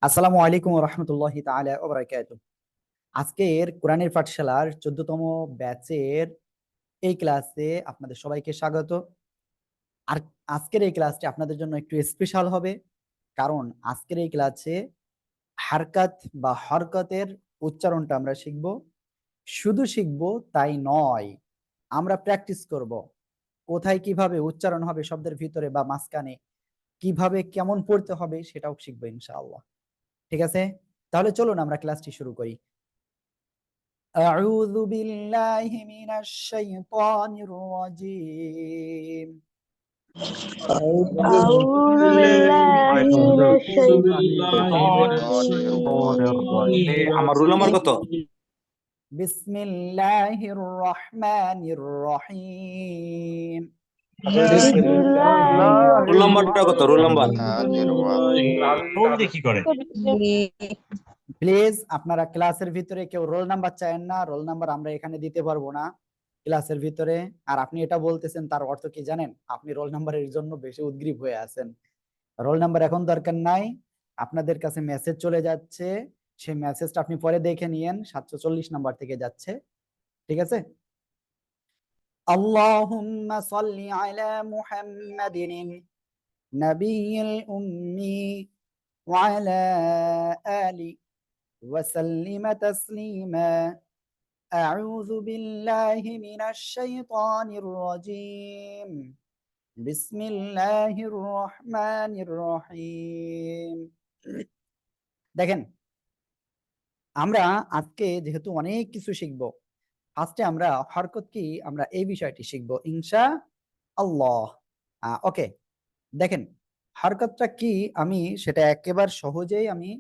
আসসালামু আলাইকুম রহমতুল্লাহি তাআলা ওয়া বারাকাতুহু। আজকের কোরআনের পাঠশালার 14তম ব্যাচের এই ক্লাসে আপনাদের সবাইকে স্বাগত। আর আজকের এই ক্লাসটি আপনাদের জন্য একটু স্পেশাল হবে, কারণ আজকের এই ক্লাসে হারকাত বা হরকতের উচ্চারণটা আমরা শিখব। শুধু শিখব তাই নয়, আমরা প্র্যাকটিস করব কোথায় কিভাবে উচ্চারণ হবে শব্দের ভিতরে বা মাঝখানে, কিভাবে কেমন পড়তে হবে সেটাও শিখবো ইনশাআল্লাহ। ঠিক আছে, তাহলে চলুন আমরা ক্লাসটি শুরু করি। أعوذ بالله من الشيطان الرجيم. أعوذ أعوذ بالله من الشيطان আমার রোল নাম্বার কত? بسم الله الرحمن الرحيم. بسم الله রোল নাম্বারটা কত? রোল নাম্বার রোল দিয়ে কি করে? প্লিজ আপনারা ক্লাসের ভিতরে কেউ রোল নাম্বার চায়েন না, রোল নাম্বার আমরা এখানে দিতে পারবো না ক্লাসের ভিতরে। আর আপনি এটা বলতেছেন, তার অর্থ কি জানেন? আপনি রোল নাম্বারের জন্য বেশি উদ্গ্রীব হয়ে আছেন। রোল নাম্বার এখন দরকার নাই, আপনাদের কাছে মেসেজ চলে যাচ্ছে, সেই মেসেজটা আপনি পরে দেখে নিয়েন। 740 নাম্বার থেকে যাচ্ছে, ঠিক আছে? আল্লাহুম্মা সাল্লি আলা মুহাম্মাদিন নাবিয়্যিল উম্মি ওয়া আলা আলি ওয়া সাল্লিমা তাসলিমা। আউযু বিল্লাহি মিনাশ শাইতানির রাজীম। বিসমিল্লাহির রহমানির রহিম। দেখেন, আমরা আজকে যেহেতু অনেক কিছু শিখব, ফার্স্টে আমরা হরকত কি আমরা এই বিষয়টি শিখব ইনশাআল্লাহ। ওকে, দেখেন হরকতটা কি আমি সেটা একেবারে সহজেই আমি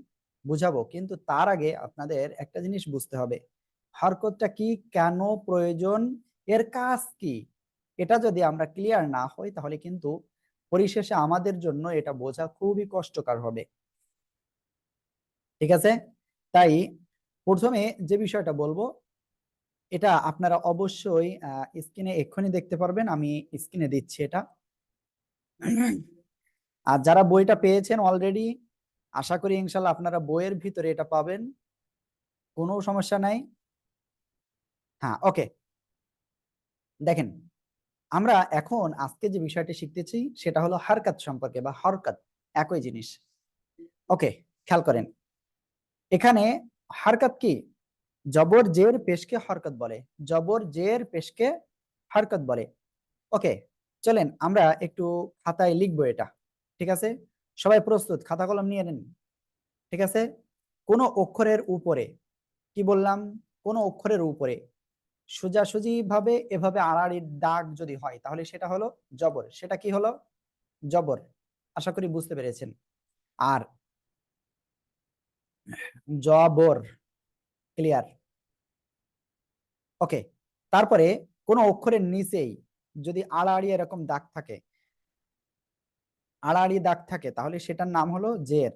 বুঝাবো, কিন্তু তার আগে আপনাদের একটা জিনিস বুঝতে হবে, হরকতটা কি, কেন প্রয়োজন, এর কাজ কি। এটা যদি আমরা ক্লিয়ার না হই তাহলে কিন্তু পরিশেষে আমাদের জন্য এটা বোঝা খুবই কষ্টকর হবে। ঠিক আছে, তাই প্রথমে যে বিষয়টা বলবো এটা আপনারা অবশ্যই স্ক্রিনে এক্ষুনি দেখতে পারবেন, আমি স্ক্রিনে দিচ্ছি এটা। আর যারা বইটা পেয়েছেন অলরেডি, আশা করি ইনশাল্লাহ আপনারা বইয়ের ভিতরে এটা পাবেন, কোনো সমস্যা নাই। হ্যাঁ, ওকে, দেখেন আমরা এখন আজকে যে বিষয়টি শিখতেছি সেটা হলো হরকত সম্পর্কে বা হরকত, একই জিনিস। ওকে, খেয়াল করেন এখানে হরকত কি, জবর জের পেশকে হরকত বলে, জবর জের পেশকে হরকত বলে। ওকে, চলেন আমরা একটু খাতায় লিখবো এটা। ঠিক আছে, সবাই প্রস্তুত? খাতা কলম নিয়ে নেন। ঠিক আছে, কোন অক্ষরের উপরে, কি বললাম, কোন অক্ষরের উপরে সোজাসুজি ভাবে এভাবে আড়াআড়ির দাগ যদি হয় তাহলে সেটা হলো জবর। সেটা কি হলো? জবর। আশা করি বুঝতে পেরেছেন। আর জবর, ক্লিয়ার? ওকে, তারপরে কোন অক্ষরের নিচেই যদি আড়াআড়ি এরকম দাগ থাকে, আড়াআড়ি দাগ থাকে, তাহলে সেটার নাম হলো জের,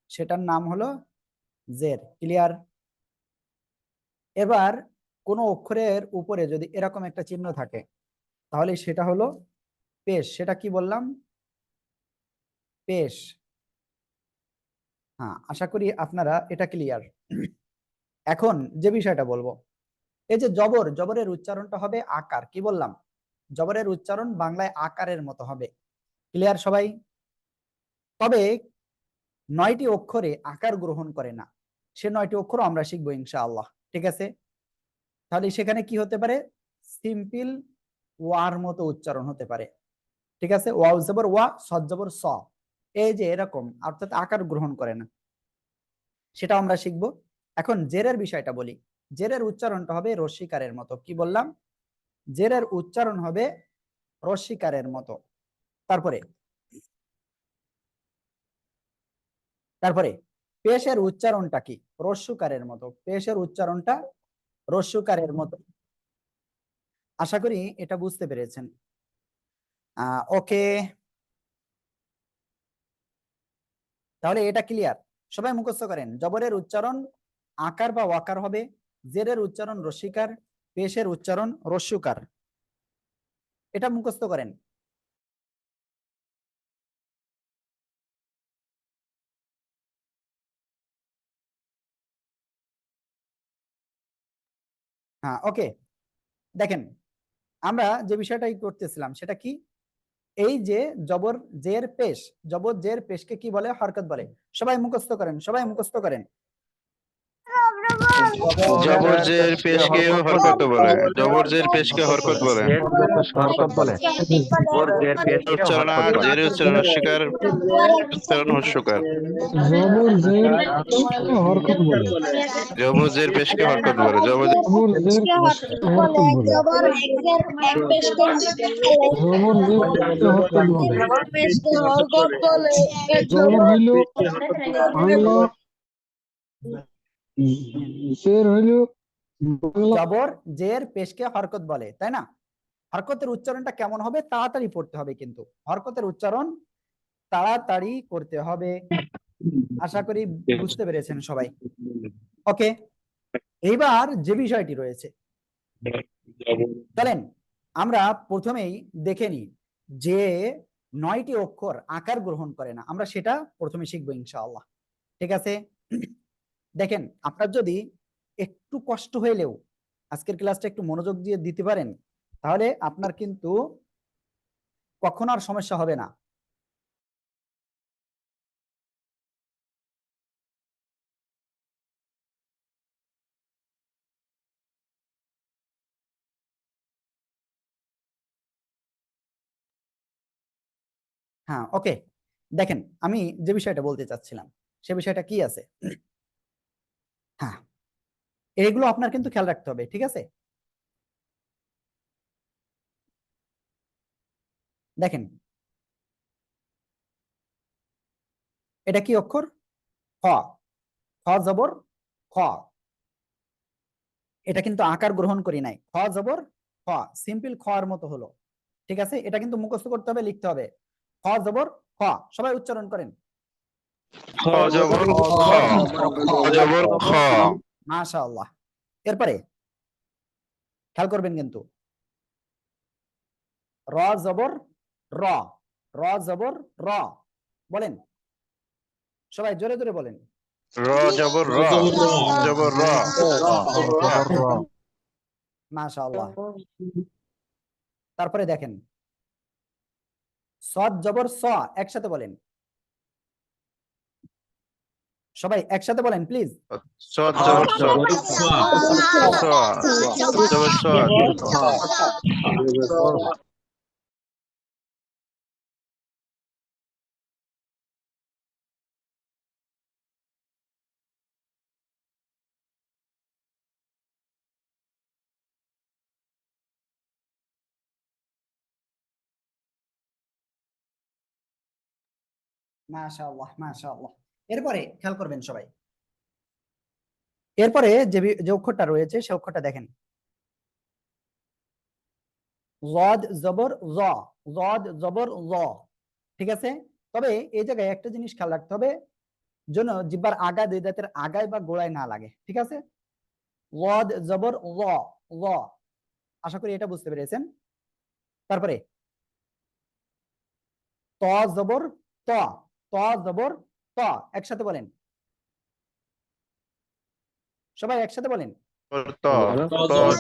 সেটার নাম হলো জের, ক্লিয়ার? এবার কোন অক্ষরের উপরে যদি এরকম একটা চিহ্ন থাকে তাহলে সেটা হলো পেশ। সেটা কি বললাম? পেশ। হ্যাঁ, আশা করি আপনারা এটা ক্লিয়ার। এখন যে বিষয়টা বলবো, এই যে জবর, জবরের উচ্চারণটা হবে আকার, কি বললাম? জবরের উচ্চারণ বাংলায় আকারের মতো হবে, ক্লিয়ার সবাই? তবে 9টি অক্ষরে আকার গ্রহণ করে না, সে 9টি অক্ষর আমরা শিখবো ইনশাআল্লাহ। ঠিক আছে, তাহলে সেখানে কি হতে পারে? সিম্পল ওয়ার মতো উচ্চারণ হতে পারে। ঠিক আছে, ওয়াও জবর ওয়া, সদ জবর স, এই যে এরকম, অর্থাৎ আকার গ্রহণ করে না, সেটা আমরা শিখবো। এখন জেরের বিষয়টা বলি, জেরের উচ্চারণটা হবে রস্যিকারের মতো, কি বললাম? জেরের উচ্চারণ হবে রস্যিকারের মতো। তারপরে তারপরে পেশের উচ্চারণটা কি? রস্যকারের মতো, পেশের উচ্চারণটা রস্যকারের মতো। আশা করি এটা বুঝতে পেরেছেন। ওকে, তাহলে এটা ক্লিয়ার? সবাই মুখস্থ করেন, জবরের উচ্চারণ আকার বা ওয়াকার হবে, জেরের উচ্চারণ রস্যিকার, পেশের উচ্চারণ রস্যকার। এটা মুখস্থ করেন। হ্যাঁ, ওকে। দেখেন, আমরা যে বিষয়টাই করতেছিলাম সেটা কি, এই যে জবর জের পেশ, জবর জের পেশকে কি বলে? হরকত বলে। সবাই মুখস্থ করেন, সবাই মুখস্থ করেন। জবরজের পেশকে হরকত বলে, জবরজের পেশকে হরকত বলে। হরকত বলে। উচ্চারণ আর জের উচ্চারণ অস্বীকার, উচ্চারণ হস্যকার। জবরজের পেশকে হরকত বলে। জবরজের পেশকে হরকত বলে, জবরজের পেশকে হরকত বলে। জবরজের পেশকে হরকত বলে। জবর হইল বাংলা, জের হইল বাংলা। জবর জের পেশকে হরকত বলে, তাই না? হরকতের উচ্চারণটা কেমন হবে? তাড়াতাড়ি পড়তে হবে, কিন্তু হরকতের উচ্চারণ তাড়াতাড়ি করতে হবে। আশা করি বুঝতে পেরেছেন সবাই। ওকে, এইবার যে বিষয়টি রয়েছে, চলেন আমরা প্রথমেই দেখে নিই যে 9টি অক্ষর আকার গ্রহণ করে না, আমরা সেটা প্রথমে শিখবো ইনশাআল্লাহ। ঠিক আছে, দেখেন, আপনার যদি একটু কষ্ট হইলেও আজকের ক্লাসটা একটু মনোযোগ দিয়ে দিতে পারেন, তাহলে আপনার কিন্তু কখনো আর সমস্যা হবে না। হ্যাঁ, ওকে, দেখেন আমি যে বিষয়টা বলতে চাচ্ছিলাম সে বিষয়টা কি আছে। হ্যাঁ, এগুলো আপনার কিন্তু খেয়াল রাখতে হবে, ঠিক আছে? দেখেন, এটা কি অক্ষর? খ। খ জবর খ, এটা কিন্তু আকার গ্রহণ করি নাই। খ জবর খ, সিম্পল খ এর মতো হলো। ঠিক আছে, এটা কিন্তু মুখস্থ করতে হবে, লিখতে হবে। খ জবর খ, সবাই উচ্চারণ করেন। খ জবর খ, খ জবর খ। মাশাআল্লাহ। এরপরে খেয়াল করবেন কিন্তু, র জবর র, র জবর র, বলেন সবাই জোরে জোরে বলেন। র জবর র, জবর র। মাশাআল্লাহ। তারপরে দেখেন, সদ জবর স, একসাথে বলেন, সবাই একসাথে বলেন প্লিজ। সদ জবর সদ, জবর সদ। মাশাআল্লাহ মাশাআল্লাহ। এরপরে খেয়াল করবেন সবাই, এরপরে যে অক্ষরটা রয়েছে সে অক্ষরটা দেখেন, জদ জবর জ, জদ জবর জ। ঠিক আছে, তবে এই জায়গায় একটা জিনিস খেয়াল রাখতে হবে, যেন জিহ্বার আগা দুই দাঁতের আগায় বা গোড়ায় না লাগে। ঠিক আছে, জদ জবর জ, জ। আশা করি এটা বুঝতে পেরেছেন। তারপরে ত জবর ত, ত জবর ত, একসাথে বলেন, সবাই একসাথে বলেন। ত, ত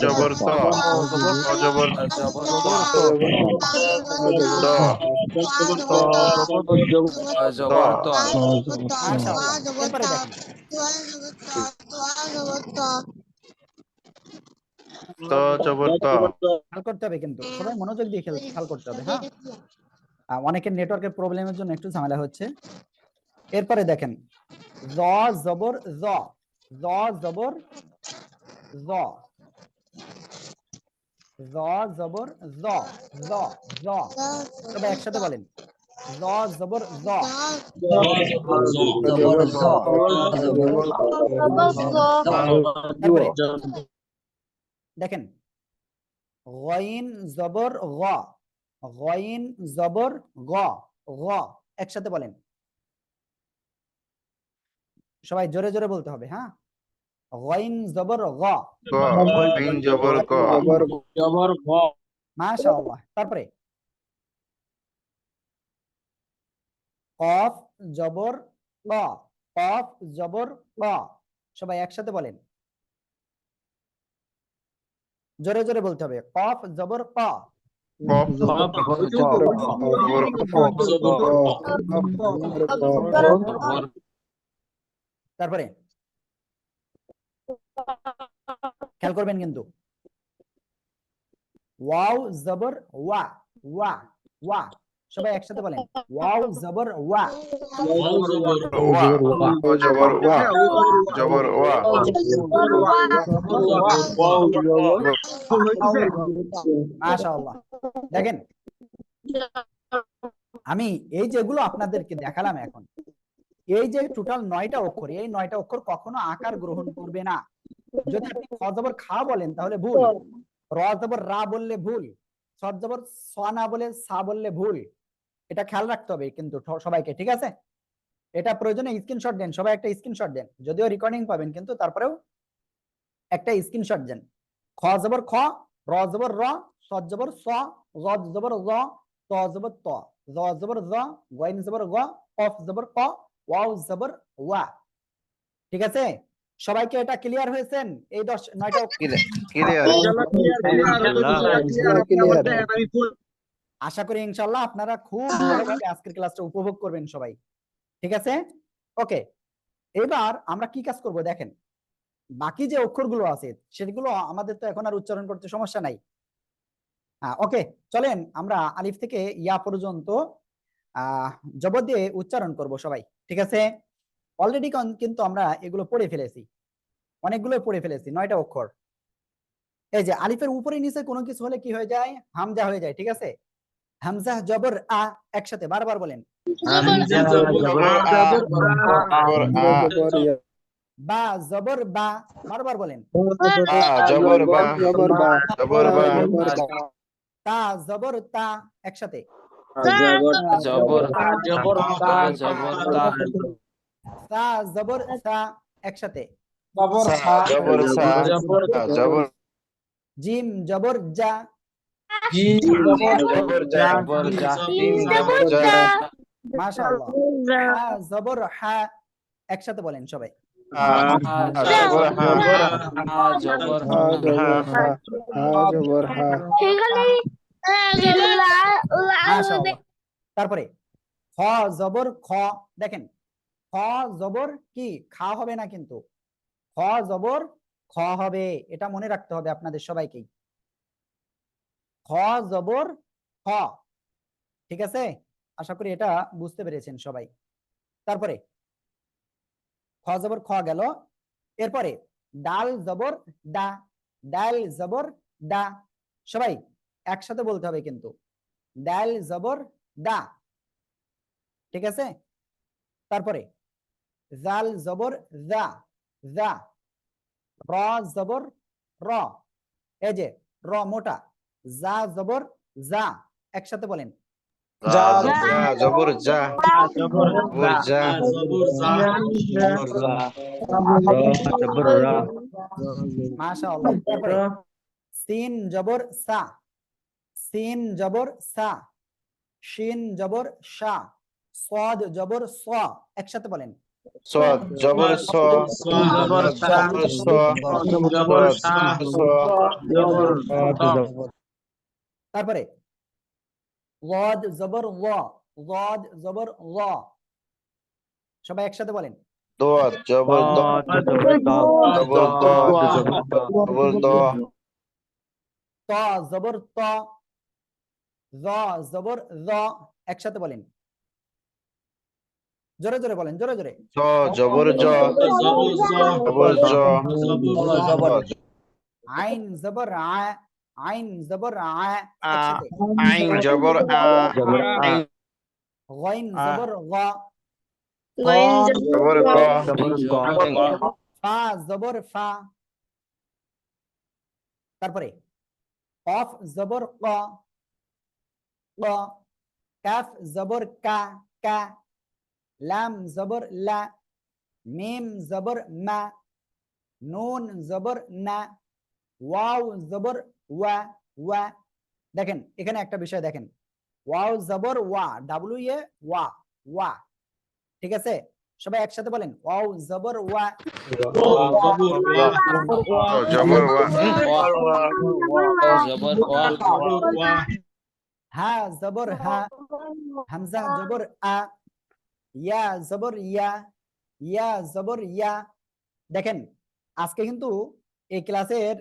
জবর ত, ত জবর ত। মাশাআল্লাহ। এরপরে দেখেন, ত জবর ত। খেয়াল করতে হবে কিন্তু, সবাই মনোযোগ দিয়ে খেয়াল করতে হবে। হ্যাঁ, অনেকের নেটওয়ার্কের প্রবলেমের জন্য একটু ঝামেলা হচ্ছে। এরপরে দেখেন, জ জবর জ, জ জবর জ, জ জবর জ, জ জ, সবাই একসাথে বলেন, জ জবর জ। তারপরে দেখেন, গইন জবর গ, গইন জবর গ, গ, একসাথে বলেন, সবাই জোরে জোরে বলতে হবে। হ্যাঁ, গইন জবর গ, গ, আইন জবর গ। মাশাআল্লাহ। তারপরে কফ জবর ক, কফ জবর ক, সবাই একসাথে বলেন, জোরে জোরে বলতে হবে, কফ জবর ক, কফ জবর তারপরে খেয়াল করবেন কিন্তু ওয়াও জবর ওয়া, ওয়া ওয়া, সবাই একসাথে বলেন ওয়াও জবর ওয়া, ওয়া, ও জবর ওয়া, জবর ওয়া, মাশাআল্লাহ। দেখেন আমি এই যেগুলো আপনাদেরকে দেখালাম এখন, এই যে টোটাল 9টা অক্ষর, এই 9টা অক্ষর কখনো আকার গ্রহণ করবে না। যদি আপনি খ জবর খা বলেন তাহলে ভুল, র জবর রা বললে ভুল, সদ জবর স না বলে সা বললে ভুল। এটা খেয়াল রাখতে হবে কিন্তু সবাইকে, ঠিক আছে? এটা প্রয়োজনে স্ক্রিনশট দেন, সবাই একটা স্ক্রিনশট দেন, যদিও রেকর্ডিং পাবেন কিন্তু তারপরেও একটা স্ক্রিনশট দেন। খ জবর খ, র জবর র, সদ জবর স, জ জবর জ, ত জবর ত, জ জবর জ, গইন জবর গ, কফ জবর ক, ওয়াও জবর ওয়া। ঠিক আছে? সবাইকে এটা ক্লিয়ার হয়েছেন? এই 9টা ক্লিয়ার। আশা করি ইনশাআল্লাহ আপনারা খুব ভালোভাবে আজকের ক্লাসটা উপভোগ করবেন সবাই, ঠিক আছে? ওকে, এবার আমরা কি কাজ করব দেখেন, বাকি যে অক্ষরগুলো আছে সেগুলো আমাদের তো এখন আর উচ্চারণ করতে সমস্যা নাই। হ্যাঁ, ওকে, চলেন আমরা আলিফ থেকে ইয়া পর্যন্ত জবর দিয়ে উচ্চারণ করব সবাই, ঠিক আছে? অলরেডি কিন্তু আমরা এগুলো পড়ে ফেলেছি, অনেকগুলো পড়ে ফেলেছি, 9টা অক্ষর। এই যে আলিফের উপরে নিচে কোনো কিছু হলে কি হয়ে যায়? হামজা হয়ে যায়, ঠিক আছে? হামজা জবর আ, একসাথে বারবার বলেন। বা জবর বা, বারবার বলেন। জবর বা, জবর বা, তা জবর তা, একসাথে। সা জবর সা, একসাথে। সা জবর সা, জবর জিম জবর জা, জবর জা, জিম জবর জা, মাশাআল্লাহ। হা জবর হা, একসাথে বলেন সবাই। জবর হা, মাশাআল্লাহ। তারপরে খ জবর খ, দেখেন খ জবর কি খা হবে না কিন্তু, খ জবর খ হবে, এটা মনে রাখতে হবে আপনাদের সবাইকেই। খ জবর খ, ঠিক আছে? আশা করি এটা বুঝতে পেরেছেন সবাই। তারপরে খ জবর খ গেল, এরপরে ডাল জবর ডা, ডাল জবর ডা, সবাই একসাথে বলতে হবে কিন্তু, ডাল জবর ডা, ঠিক আছে? তারপরে জাল জবর জা, জা, র জবর র, এই যে র মোটা, জা জবর জা, একসাথে বলেন। জবর যা, জবর যা, মাশাআল্লাহ। তারপরে সিন জবর সা, সিন জবর সা, শিন জবর শা, সাদ জবর স, একসাথে বলেন। সদ জবর স, জবর স, তারপরে ওয়াদ জবর ওয়া, ওয়াদ জবর ওয়া, সবাই একসাথে বলেন। দোয়াত জবর দ, জবর দ, জবর দ, ত জবর ত, জ জবর জ, একসাথে বলেন, জোরে জোরে বলেন, জোরে জোরে। জ জবর জ, জবর জ, আইন জবর আ, আইন জবর আ, একসাথে। আইন জবর আ, আইন গাইন জবর গা, জবর গ, ফা জবর ফা, তারপরে কফ জবর ক, ক, কাফ জবর কা, কা, লাম জবর লা, মিম জবর মা, নুন জবর না, ওয়াও জবর ওয়া, ওয়া। দেখেন এখানে একটা বিষয় দেখেন, ওয়াও জবর ওয়া, ডাব্লিউ এ ওয়া, ওয়া, ঠিক আছে? সবাই একসাথে বলেন ওয়াও জবর ওয়া, জবর ওয়া হা জবর হা, হামজা জবর আ, ইয়া জবর ইয়া, ইয়া জবর ইয়া। দেখেন আজকে কিন্তু এই ক্লাসের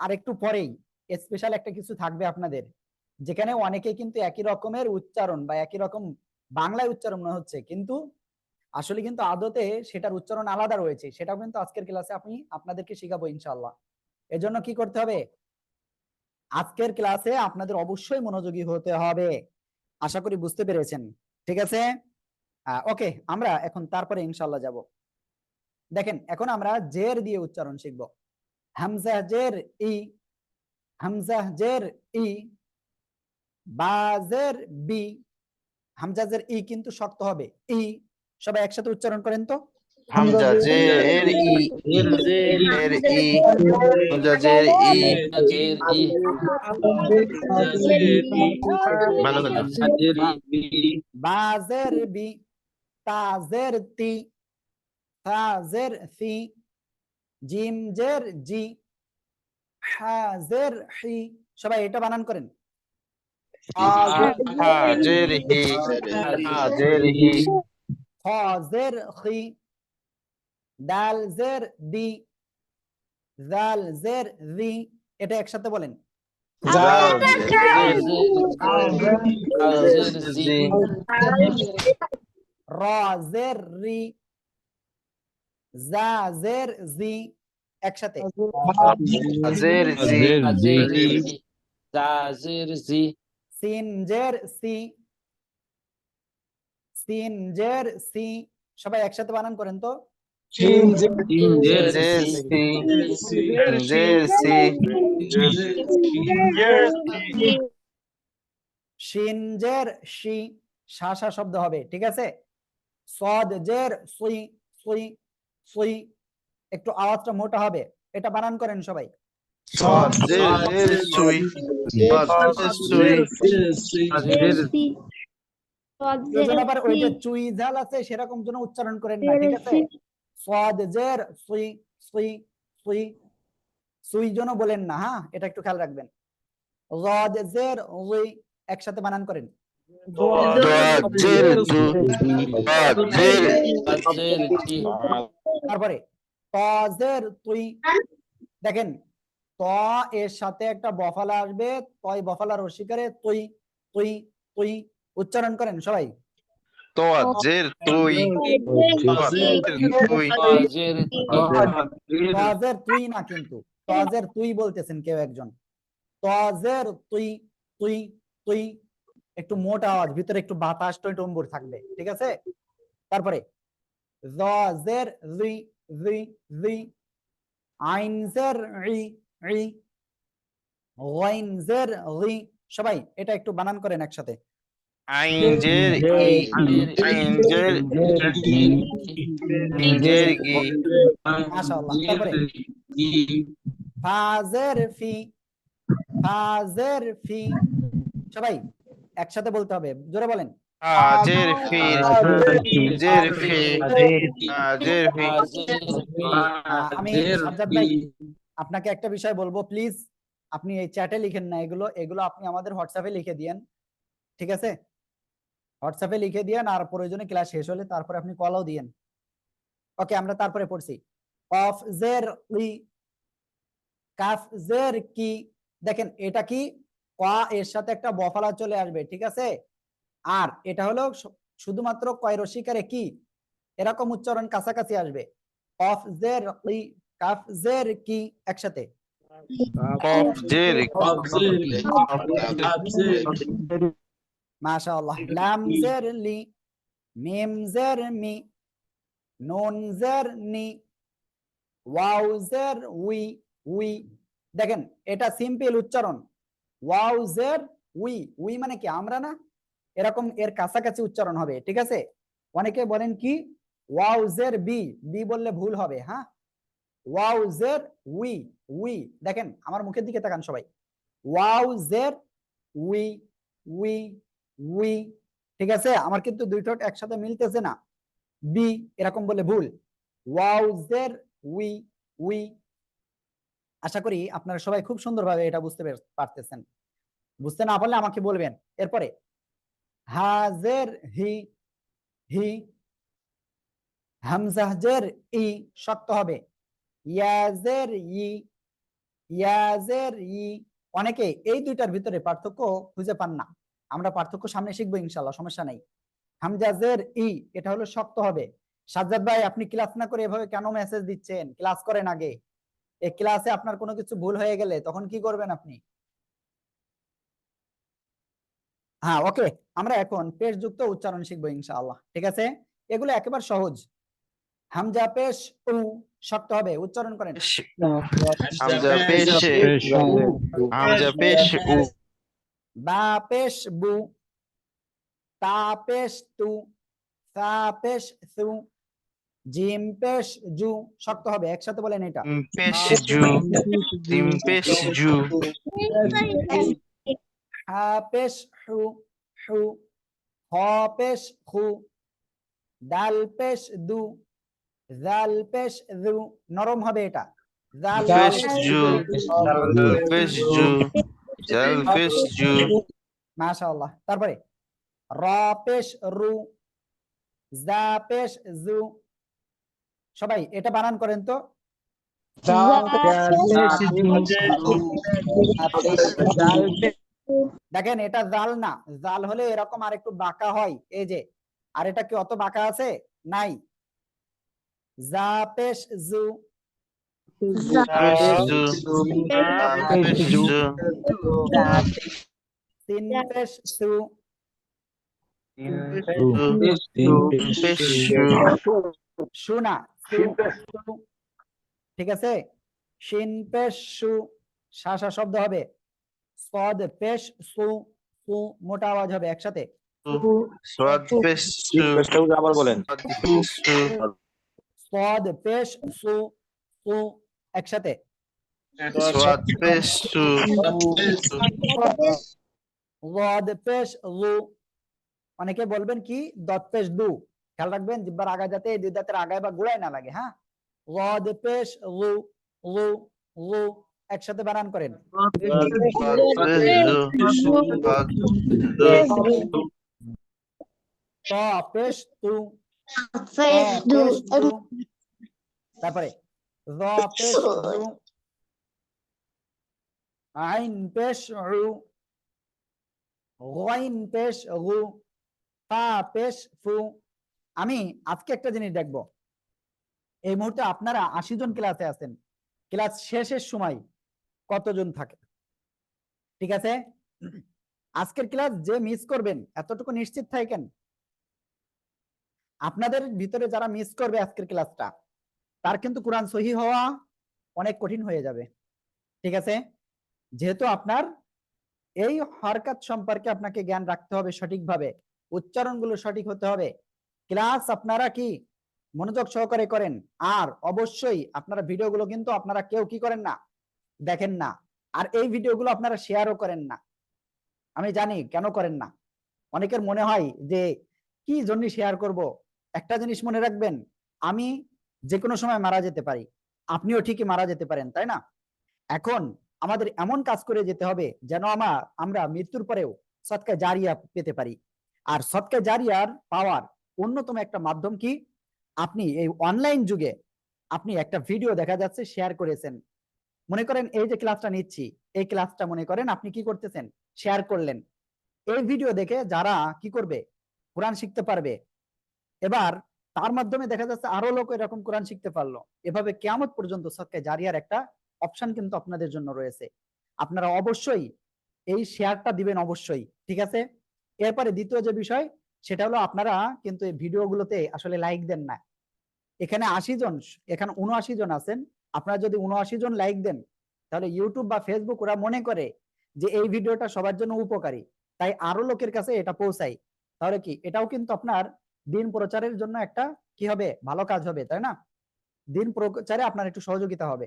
আরেকটু পরেই স্পেশাল একটা কিছু থাকবে আপনাদের, যেখানে অনেকে কিন্তু একই রকমের উচ্চারণ বা একই রকম বাংলায় উচ্চারণ মনে হচ্ছে, কিন্তু আসলে কিন্তু আদতে সেটার উচ্চারণ আলাদা রয়েছে। সেটাও কিন্তু আজকের ক্লাসে আপনাদেরকে শেখাবো ইনশাআল্লাহ। এজন্য কি করতে হবে, আজকের ক্লাসে আপনাদের অবশ্যই মনোযোগী হতে হবে। আশা করি বুঝতে পেরেছেন, ঠিক আছে? ওকে, আমরা এখন তারপরে ইনশাআল্লাহ যাব। দেখেন এখন আমরা জের দিয়ে উচ্চারণ শিখব। হামজা জের ই, হামজা জের ই, বা জের বি। হামজা জের ই কিন্তু শক্ত হবে, ই। সবাই একসাথে উচ্চারণ করেন তো। হামজা জের ই, এর ই, হামজা জের ই। ভালো কথা। বা জের বি, তা জের তি, থা জের থি, জিম জের জি, হা জের হি। সবাই এটা বানান করেন। হা জের হি, হা জের হি, খ জের খি, দাল জের দি, জাল জের জি। এটা একসাথে বলেন। জাল জের জি, র জের রি, জা জের জি। একসাথে জের জি, সিন জের সি, সিন জের সি। সবাই একসাথে বানান করেন তো। জের সি, জের সি, শিন জের শি, শা শা শব্দ হবে, ঠিক আছে? সদ জের সুই, সুই, সুই। একটু আওয়াজটা মোটা হবে, এটা বানান করেন সবাই। সদ জের সুই, সদ জের সুই, প্রয়োজন আবার ওই যে চুই ঝাল আছে সেরকম যেন উচ্চারণ করেন না, ঠিক আছে? সদ জের সুই, সুই, সুই, সুই যেন বলেন না, হ্যাঁ এটা একটু খেয়াল রাখবেন। রদ জের উই, একসাথে বানান করেন। তারপরে ত জের তুই। দেখেন ত এর সাথে একটা বফালা আসবে, তয় বফালা রসিকারে তুই, তুই, তুই। উচ্চারণ করেন সবাই। জের তুই, তুই, তজের তুই না, কিন্তু তজের তুই বলতেছেন কেউ একজন। তজের তুই, তুই, তুই। একটু মোটা আওয়াজ, ভিতরে একটু বাতাস টম্বুর থাকবে, ঠিক আছে? তারপরে জের জি, জি, জি। আইন জের ই, ই। গাইন জের গি। সবাই এটা একটু বানান করেন একসাথে। আইন জের ই, আইন জের গি, মাশাআল্লাহ। তারপরে ফা জের ফি, ফা জের ফি। সবাই একসাথে বলতে হবে, জোরে বলেন। জের ফি, জের ফি, জের ফি। আমি সাজ্জাদ ভাই আপনাকে একটা বিষয় বলবো, প্লিজ আপনি এই চ্যাটে লিখেন না, এগুলো এগুলো আপনি আমাদের হোয়াটসঅ্যাপে লিখে দিয়েন, ঠিক আছে? হোয়াটসঅ্যাপে লিখে দিয়েন, আর প্রয়োজনে ক্লাস শেষ হলে তারপরে আপনি কলও দিয়েন। ওকে, আমরা তারপরে পড়ছি। কফ জের ই, কাফ জের কি। দেখেন এটা কি, ক এর সাথে একটা বফালা চলে আসবে, ঠিক আছে? আর এটা হলো শুধুমাত্র কয় রসিকারে কি, এরকম উচ্চারণ কাছাকাছি আসবে। কফ জের ই, কাফ জের কি। একসাথে কফ জের মাশাআল্লাহ। লাম জের লি, মিম জের মি, নুন জের নি, ওয়াও জের উই, উই। দেখেন এটা সিম্পল উচ্চারণ। ওয়াও জের উই, উই মানে কি আমরা না, এরকম এর কাছাকাছি উচ্চারণ হবে, ঠিক আছে? অনেকে বলেন কি ওয়াও জের বি, বি বললে ভুল হবে, হ্যাঁ? ওয়াও জের উই, উই। দেখেন আমার মুখের দিকে তাকান সবাই। ওয়াও জের উই, উই, উই। ঠিক আছে? আমার কিন্তু দুই ঠোঁট একসাথে মিলতেছে না, বি এরকম বলে ভুল। ওয়াও জের উই, উই। আশা করি আপনারা সবাই খুব সুন্দরভাবে এটা বুঝতে পারতেছেন। বুঝতে না পারলে আমাকে বলবেন। এরপরে হাজের হি, হি। হামজা জের ই শক্ত হবে। ইয়াজের ই, ইয়াজের ই। অনেকে এই দুইটার ভিতরে পার্থক্য খুঁজে পান না, আমরা পার্থক্য সামনে শিখবো ইনশাআল্লাহ, সমস্যা নাই। হামজা জের ই এটা হলো শক্ত হবে। সাজ্জাদ ভাই আপনি ক্লাস না করে এভাবে কেন মেসেজ দিচ্ছেন? ক্লাস করেন আগে। এই ক্লাসে আপনার কোনো কিছু ভুল হয়ে গেলে তখন কি করবেন আপনি? হ্যাঁ ওকে, আমরা এখন পেশযুক্ত উচ্চারণ শিখবো ইনশাআল্লাহ, ঠিক আছে? এগুলো একেবারে সহজ। হামজা পেশ উ শক্ত হবে, উচ্চারণ করেন। হামজা পেশ হামজা পেশ উ, বা পেশ বু, তা পেশ তু, সা পেশ সু, জিম পেশ জু শক্ত হবে। একসাথে বলেন এটা। পেশ জু, জিম পেশ জু, হা পেশ হু, হু। হ পেশ হু, দাল পেশ দু, জাল পেশ দু। নরম হবে এটা। জাল পেশ পেশ জু, দু। জাল পেশ জু, জাল পেশ জু, মাশাআল্লাহ। তারপরে র পেশ রু, জা পেশ জু। সবাই এটা বানান করেন তো। দেখেন এটা জাল না, জাল হলে এরকম আর একটু বাঁকা হয়, এই যে। আর এটা কি অত বাঁকা আছে? নাই। জা পেশ জু, পেশ জু, পেশ জু, সিন পেশ সু, পেশ জু, সুনা সু, সু। ঠিক আছে? শিন পেশ সু, শাসা শব্দ হবে। সদ পেশ সু, সু মোটা আওয়াজ হবে একসাথে। সাদ পেশ সু, আবার বলেন। সদ পেশ সু, সু একসাথে। সাদ পেশ সু, ওয়াদ পেশ লু। অনেকে বলবেন কি দত পেশ দু, খেয়াল রাখবেন জিহ্বার আগায় যাতে এই দুই দাঁতের আগায় বা গোড়ায় না লাগে। হ্যাঁ, ওয়াদ পেশ লু, লু, লু একসাথে বানান করেন। ত পেশ তু, ত পেশ তু। তারপরে র পেশ রু, আইন পেশ রু, গাইন পেশ গু, ফা পেশ ফু। আমি আজকে একটা জিনিস দেখব, এই মুহূর্তে আপনারা 80 জন ক্লাসে আছেন, ক্লাস শেষের সময় কতজন থাকে? ঠিক আছে, আজকের ক্লাস যে মিস করবেন এতটুকু নিশ্চিত থাকেন, আপনাদের ভিতরে যারা মিস করবে আজকের ক্লাসটা, তার কিন্তু কোরআন সহি হওয়া অনেক কঠিন হয়ে যাবে। ঠিক আছে, যেহেতু আপনার এই হরকত সম্পর্কে আপনাকে জ্ঞান রাখতে হবে সঠিকভাবে, উচ্চারণগুলো সঠিক হতে হবে। ক্লাস আপনারা কি মনোযোগ সহকারে করেন, আর অবশ্যই আপনারা ভিডিওগুলো কিন্তু আপনারা কেউ কি করেন না, দেখেন না। আর এই ভিডিওগুলো আপনারা শেয়ারও করেন না। আমি জানি কেন করেন না। অনেকের মনে হয় যে কি জন্য শেয়ার করব। একটা জিনিস মনে রাখবেন, আমি যে কোনো সময় মারা যেতে পারি, আপনিও ঠিকই মারা যেতে পারেন, তাই না? এখন আমাদের এমন কাজ করে যেতে হবে যেন আমরা মৃত্যুর পরেও সদকা জারিয়া পেতে পারি। আর সদকা জারিয়ার পাওয়ার অন্যতম একটা মাধ্যম কি, আপনি এই অনলাইন যুগে আপনি একটা ভিডিও দেখা যাচ্ছে শেয়ার করেছেন, মনে করেন এই যে ক্লাসটা নিচ্ছি, এই ক্লাসটা মনে করেন আপনি কি করতেছেন, শেয়ার করলেন। এই ভিডিও দেখে যারা কি করবে, কোরআন শিখতে পারবে। এবার তার মাধ্যমে দেখা যাচ্ছে আরো লোক এরকম কোরআন শিখতে পারলো। এভাবে কিয়ামত পর্যন্ত সদকা জারিয়ার একটা অপশন কিন্তু আপনাদের জন্য রয়েছে। আপনারা অবশ্যই এই শেয়ারটা দিবেন অবশ্যই, ঠিক আছে? এরপরে দ্বিতীয় যে বিষয়, সেটা হলো আপনারা কিন্তু এই ভিডিওগুলোতে আসলে লাইক দেন না। এখানে 80 জন, এখানে 79 জন আছেন। আপনারা যদি 79 জন লাইক দেন, তাহলে ইউটিউব বা ফেসবুক ওরা মনে করে যে এই ভিডিওটা সবার জন্য উপকারী, তাই আরো লোকের কাছে এটা পৌঁছায়। তাহলে কি এটাও কিন্তু আপনার দিন প্রচারের জন্য একটা কি হবে, ভালো কাজ হবে, তাই না? দিন প্রচারে আপনার একটু সহযোগিতা হবে,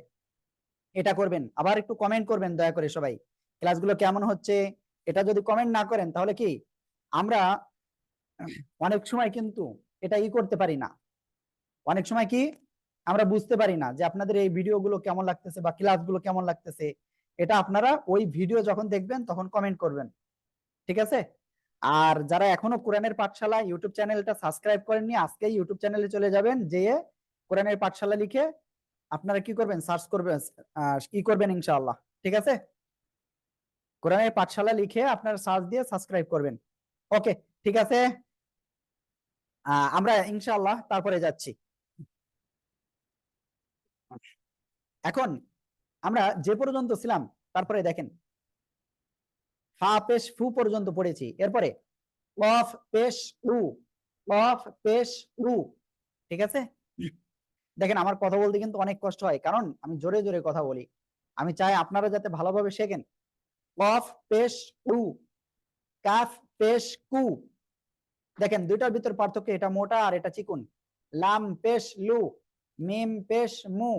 এটা করবেন। আবার একটু কমেন্ট করবেন দয়া করে সবাই, ক্লাসগুলো কেমন হচ্ছে। এটা যদি কমেন্ট না করেন তাহলে কি আমরা অনেক সময় কিন্তু এটা করতে পারি না। অনেক সময় কি আমরা বুঝতে পারি না যে আপনাদের এই ভিডিওগুলো কেমন লাগতেছে বা ক্লাসগুলো কেমন লাগতেছে। এটা আপনারা ওই ভিডিও যখন দেখবেন তখন কমেন্ট করবেন, ঠিক আছে? আর যারা এখনো কোরআনের পাঠশালা ইউটিউব চ্যানেলটা সাবস্ক্রাইব করেননি, আজকেই ইউটিউব চ্যানেলে চলে যাবেন, যেয়ে কোরআনের পাঠশালা লিখে আপনারা কি করবেন, সার্চ করবেন, করবেন ইনশাআল্লাহ, ঠিক আছে? কোরআনের পাঠশালা লিখে আপনারা সার্চ দিয়ে সাবস্ক্রাইব করবেন। ওকে, ঠিক আছে, আমরা ইনশাআল্লাহ তারপরে যাচ্ছি। এখন আমরা যে পর্যন্ত ছিলাম তারপরে দেখেন ফা পেশ ফু পর্যন্ত পড়েছি, এরপরে কফ পেশ উ, কফ পেশ উ, ঠিক আছে? দেখেন আমার কথা বলতে কিন্তু অনেক কষ্ট হয়, কারণ আমি জোরে জোরে কথা বলি। আমি চাই আপনারা যাতে ভালোভাবে শেখেন। কফ পেশ উ, কাফ পেশ কু। দেখেন দুইটার ভিতর পার্থক্য, এটা মোটা আর এটা চিকুন। লাম পেশ লু, মিম পেশ মু,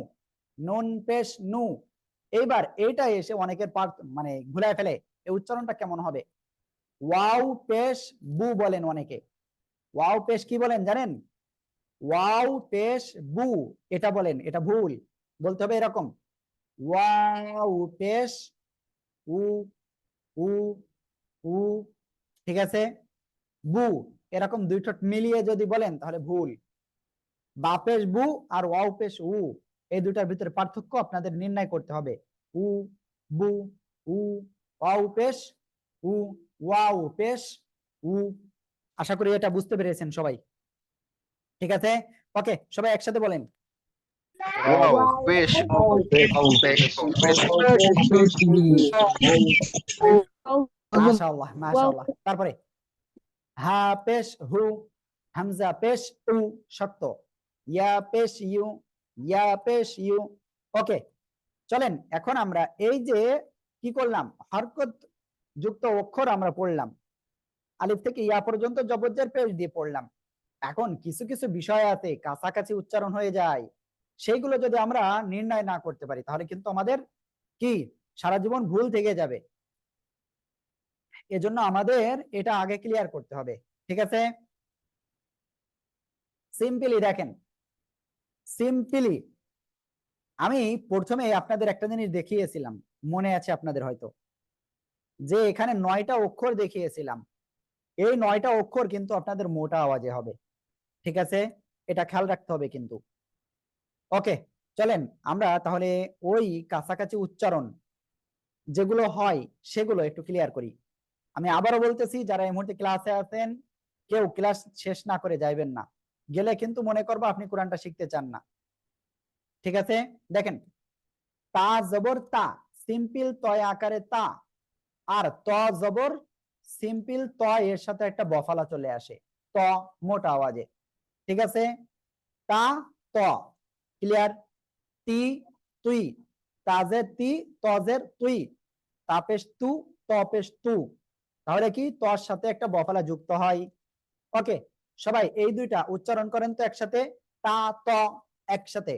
নুন পেশ নু। এইবার এইটা এসে অনেকের মানে ঘুরায় ফেলে, এই উচ্চারণটা কেমন হবে। ওয়াও পেশ বু বলেন অনেকে। ওয়াও পেশ কি বলেন জানেন? ওয়াও পেশ বু এটা বলেন, এটা ভুল। বলতে হবে এরকম, ওয়াও পেশ উ, উ, উ, ঠিক আছে? বু, এরকম দুই ঠোঁট মিলিয়ে যদি বলেন তাহলে ভুল। বা পেশ বু আর ওয়াও পেশ উ, এই দুটার ভিতরে পার্থক্য আপনাদের নির্ণয় করতে হবে। উ, বু, উ, ওয়াও পেশ উ, ওয়াও পেশ উ। আশা করি এটা বুঝতে পেরেছেন সবাই, ঠিক আছে? ওকে, সবাই একসাথে বলেন। ওয়াও পেশ মাশাআল্লাহ, মাশাআল্লাহ। তারপরে হা পেশ হু, হামজা পেশ উ শক্ত, ইয়া পেশ ইউ, ইয়া পেশ ইউ। ওকে, চলেন এখন আমরা এই যে কি করলাম, হরকত যুক্ত অক্ষর আমরা পড়লাম, আলিফ থেকে ইয়া পর্যন্ত জবরজের পেশ দিয়ে পড়লাম। এখন কিছু কিছু বিষয় আছে কাছাকাছি উচ্চারণ হয়ে যায়, সেইগুলো যদি আমরা নির্ণয় না করতে পারি তাহলে কিন্তু আমাদের কি সারা জীবন ভুল থেকে যাবে। এজন্য আমাদের এটা আগে ক্লিয়ার করতে হবে, ঠিক আছে? সিম্পলি দেখেন, সিম্পলি আমি প্রথমে আপনাদের একটা জিনিস দেখিয়েছিলাম, মনে আছে আপনাদের হয়তো, যে এখানে 9টা অক্ষর দেখিয়েছিলাম। এই 9টা অক্ষর কিন্তু আপনাদের মোটা আওয়াজে হবে, ঠিক আছে? এটা খেয়াল রাখতে হবে কিন্তু। ওকে, চলেন আমরা তাহলে ওই কাছাকাছি উচ্চারণ যেগুলো হয় সেগুলো একটু ক্লিয়ার করি। আমি আবারও বলতেছি, যারা এই মুহূর্তে ক্লাসে আছেন কেউ ক্লাস শেষ না করে যাইবেন না, গেলে কিন্তু মনে করবো আপনি কোরআনটা শিখতে চান না, ঠিক আছে? দেখেন, তা জবর তা, সিম্পল তয় আকারে তা, আর ত জবর সিম্পল ত এর সাথে একটা বফালা চলে আসে, ত মোটা আওয়াজে, ঠিক আছে? তা ত ক্লিয়ার। তি তুই, তাজের তি তজের তুই, তাপেশ তু তপেশ তু, তাহলে কি তর সাথে একটা বফালা যুক্ত হয়। ওকে, সবাই এই দুইটা উচ্চারণ করেন তো একসাথে, তা ত একসাথে।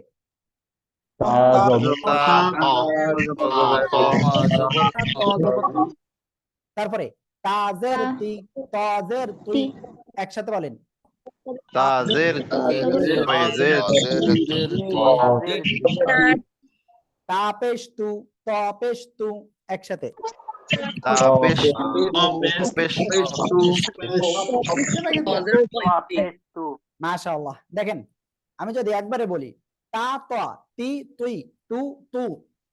তারপরে তাজের তি তজের তুই একসাথে বলেন। তাজের তাপেশ তু তপেশ তু একসাথে। তাপেশ মাশাআল্লাহ। দেখেন আমি যদি একবারে বলি তা ত তি তুই তু তু,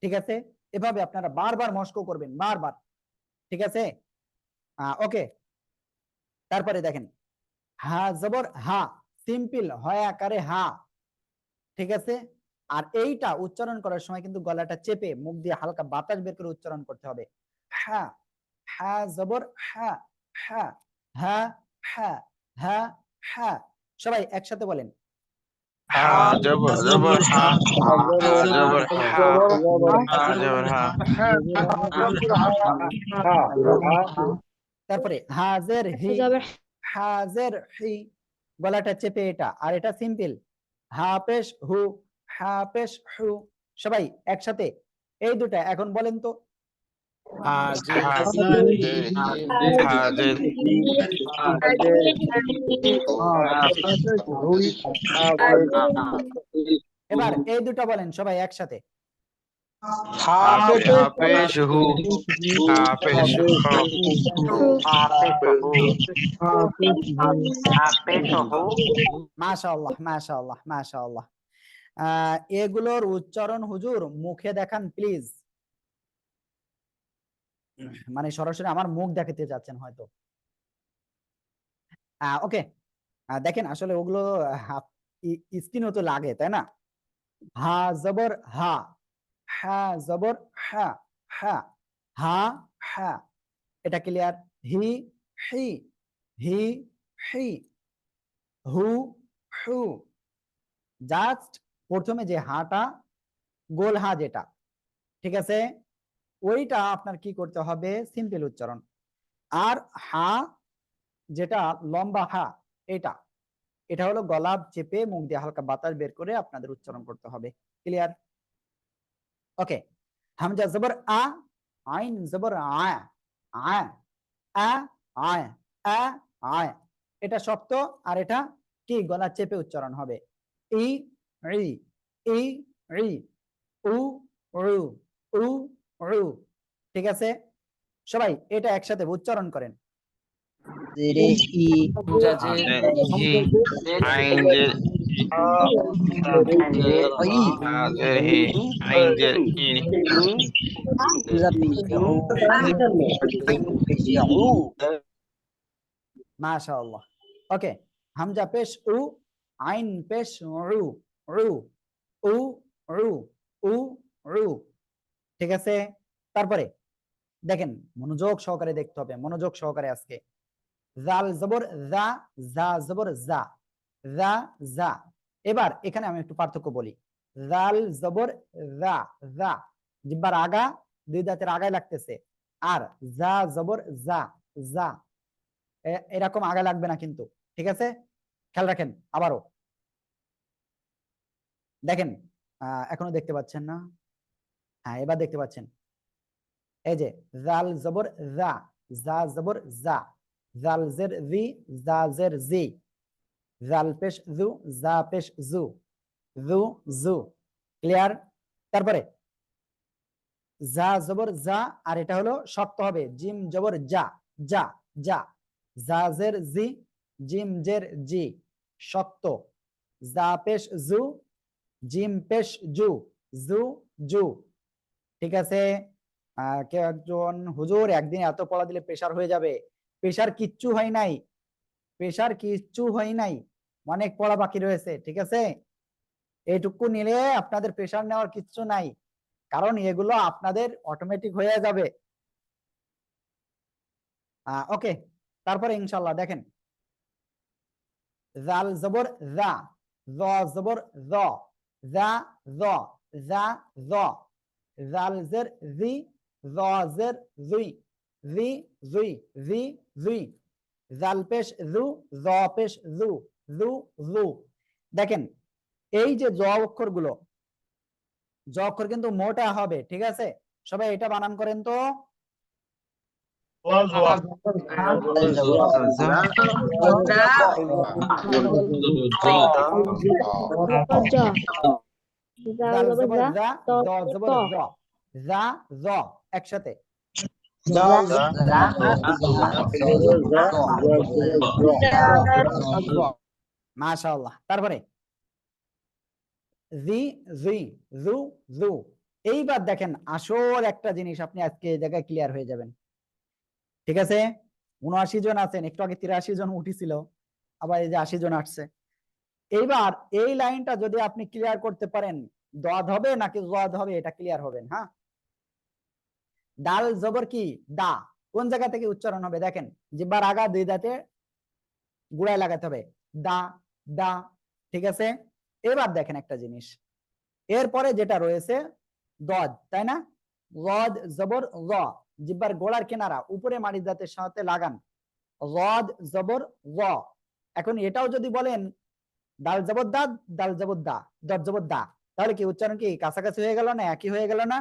ঠিক আছে? এভাবে আপনারা বারবার মস্ক করবেন, বারবার, ঠিক আছে? ওকে, তারপরে দেখেন হা জবর হা, সিম্পল হয় আকারে হা, ঠিক আছে? আর এইটা উচ্চারণ করার সময় কিন্তু গলাটা চেপে মুখ দিয়ে হালকা বাতাস বের করে উচ্চারণ করতে হবে। হা, হা জবর হা, হা, হা, হা, হা, হা। সবাই একসাথে বলেন। জবর হা, জবর হা, জবর হা। তারপরে হাজের হি, হাজের হি, গলাটা চেপে এটা, আর এটা সিম্পল হা পেশ হু, হা পেশ হু। সবাই একসাথে এই দুটা এখন বলেন তো, হাজির হাজের এবার এই দুটো বলেন সবাই একসাথে। হাফেজ হু হাফেজ মাশাআল্লাহ মাশাআল্লাহ মাশাআল্লাহ। এগুলোর উচ্চারণ হুজুর মুখে দেখান প্লিজ। মানে সরাসরি আমার মুখ দেখাতে যাচ্ছেন হয়তো। ওকে, দেখেন আসলে ওগুলো স্ক্রিনও তো লাগে তাই না। হা জবর হা, হা জবর হা, হা হা হা, এটা ক্লিয়ার। হি হি, হি হি, হু হু। জাস্ট প্রথমে যে হাটা গোল হা যেটা, ঠিক আছে, ওইটা আপনার কি করতে হবে সিম্পল উচ্চারণ। আর হা যেটা লম্বা হা, এটা এটা হলো গলা চেপে মুখ দিয়ে হালকা বাতাস বের করে আপনাদের উচ্চারণ করতে হবে। ক্লিয়ার? ওকে, হামজা জবর আ, আইন জবর আ, আ আ আ আ আ, এটা শক্ত আর এটা কি গলা চেপে উচ্চারণ হবে। ই ই ই ই, উ উ উ উ, ঠিক আছে, সবাই এটা একসাথে উচ্চারণ করেন। হি আইন জের হাজের হি আইন জের ই মাশাআল্লাহ। ওকে, হামজা পেশ উ, আইন পেশ উ, উ উ উ উ উ, ঠিক আছে। তারপরে দেখেন মনোযোগ সহকারে দেখতে হবে, মনোযোগ সহকারে আজকে। জাল জবর জা, জা জবর জা, জা জা। এবার এখানে আমি একটু পার্থক্য বলি। জাল জবর জা, জা জিহ্বার আগা, দুই দাঁতের আগায় লাগতেছে। আর জা জবর জা, জা এরকম আগে লাগবে না কিন্তু, ঠিক আছে, খেয়াল রাখেন। আবারও দেখেন, এখনো দেখতে পাচ্ছেন না? হ্যাঁ, এবার দেখতে পাচ্ছেন। এই যে জাল জবর জা, জা জবর জা, জাল জের জি, জা জের জি, জাল পেশ জু, জা পেশ জু, জু জু, ক্লিয়ার? তারপরে জা জবর জা, আর এটা হলো শক্ত হবে, জিম জবর যা, যা যা, জা জের জি, জিম জের জি, শক্ত, জা পেশ জু, জিম পেশ জু, জু জু, ঠিক আছে। কেউ একজন হুজুর একদিন এত পড়া দিলে প্রেশার হয়ে যাবে। প্রেশার কিচ্ছু হয় নাই, প্রেশার কিচ্ছু হয় নাই, অনেক পড়া বাকি রয়েছে, ঠিক আছে। এইটুকু নিলে আপনাদের প্রেশার নেওয়ার কিচ্ছু নাই, কারণ এগুলো আপনাদের অটোমেটিক হয়ে যাবে। ওকে, তারপরে ইনশাআল্লাহ দেখেন, জাল জবর জা, জ জবর জ, জা জ, জা জ, জাল জের জি, জ জের জুই, জি জুই, জি জুই, জাল পেশ জু, জ পেশ জু, জু জু। দেখেন এই যে জ অক্ষর গুলো, জ অক্ষর কিন্তু মোটা হবে, ঠিক আছে। সবাই এটা বানান করেন তো। জাল জবর জা, জ জবর জ, জা জ, একসাথে। মাশাআল্লাহ। তারপরে জি জি, জু জু। এইবার দেখেন আসল একটা জিনিস, আপনি আজকে এই জায়গায় ক্লিয়ার হয়ে যাবেন, ঠিক আছে। ৭৯ জন আছেন, একটু আগে ৮৩ জন উঠেছিল, আবার এই যে ৮০ জন আসছে। এইবার এই লাইনটা যদি আপনি ক্লিয়ার করতে পারেন, দদ হবে নাকি জদ হবে এটা ক্লিয়ার হবেন। হ্যাঁ, ডাল জবর কি দা, কোন জায়গা থেকে উচ্চারণ হবে দেখেন, জিহ্বার আগা দুই দাঁতে গুড়ায় লাগাতে হবে, দা দা, ঠিক আছে। এবার দেখেন একটা জিনিস, এরপরে যেটা রয়েছে দদ, তাই না। রদ জবর র, জিহ্বার গোড়ার কিনারা উপরে মাড়ি দাঁতের সাথে লাগান, রদ জবর র। এখন এটাও যদি বলেন দাল জবর দা, দাল জবর দা, দদ জবর দা, তাহলে কি উচ্চারণ কি কাছাকাছি হয়ে গেল না, একই হয়ে গেল না?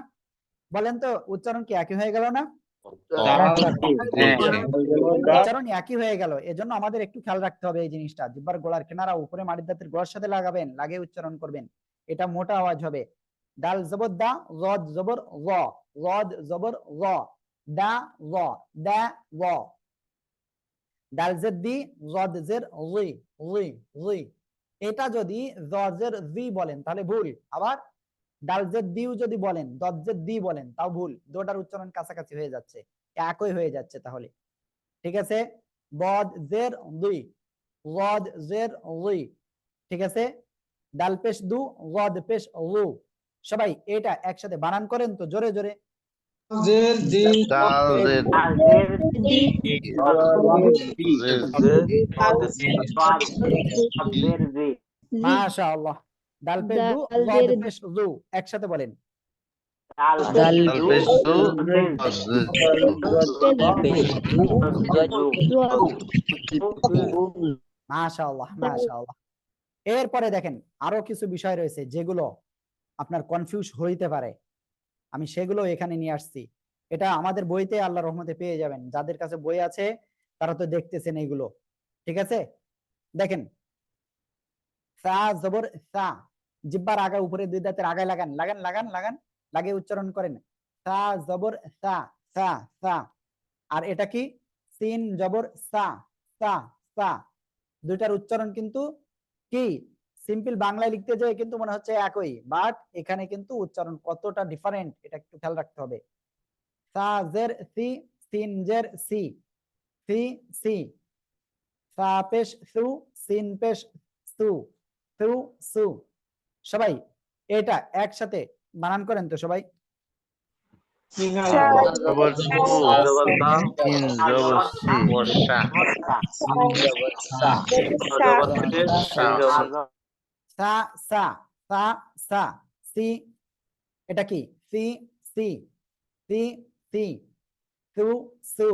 বলেন তো উচ্চারণ কি একই হয়ে গেল না? উচ্চারণ একই হয়ে গেল, এজন্য আমাদের একটু খেয়াল রাখতে হবে এই জিনিসটা। জিহ্বার গোড়ার কিনারা উপরে মাটির দাঁতের গোড়ার সাথে লাগাবেন, লাগিয়ে উচ্চারণ করবেন, এটা মোটা আওয়াজ হবে। দাল জবর দা, রদ জবর র, রদ জবর র, দা র, দা র। দাল জের দি, রদ জের রি, রি, রি। এটা যদি জের জি বলেন তাহলে ভুল, আবার ডাল জের দিও যদি বলেন, দদ জের দি বলেন তাও ভুল। দুটার উচ্চারণ কাছাকাছি হয়ে যাচ্ছে, একই হয়ে যাচ্ছে তাহলে। ঠিক আছে, বদ জের দুই, রদ জের রি। ঠিক আছে, ডাল পেশ দু, রদ পেশ রু। সবাই এটা একসাথে বানান করেন তো জোরে জোরে। দাল জের মাশাআল্লাহ। ডাল পেশ দু, ডাল রদ জের পেশ রু, একসাথে বলেন। দাল পেশ দু মাশাআল্লাহ, মাশাআল্লাহ। এরপরে দেখেন আরো কিছু বিষয় রয়েছে যেগুলো আপনার কনফিউজ হইতে পারে, আমি সেগুলো এখানে নিয়ে আসছি। এটা আমাদের বইতে আল্লাহর রহমতে পেয়ে যাবেন, যাদের কাছে বই আছে তারা তো দেখতেছেন এইগুলো। ঠিক আছে, দেখেন সা জবর সা, জিহ্বার আগা উপরে দুই দাঁতের আগায় লাগান, লাগান লাগান লাগান, লাগিয়ে উচ্চারণ করেন। সা জবর সা, সা সা। আর এটা কি সিন জবর সা, সা সা। দুইটার উচ্চারণ কিন্তু কি সিম্পল বাংলায় লিখতে যায় কিন্তু মনে হচ্ছে একই, বাট এখানে কিন্তু উচ্চারণ কতটা ডিফারেন্ট এটা একটু খেয়াল রাখতে হবে। সা জের সি, সিন জের সি, সি সি। সা পেশ সু, সিন পেশ সু, সু সু। সবাই এটা একসাথে বানান করেন তো সবাই। জবর সু, সিন জবর সি, সা সা, সা সা, সি। এটা কি সি সি, সি সি, সু সু।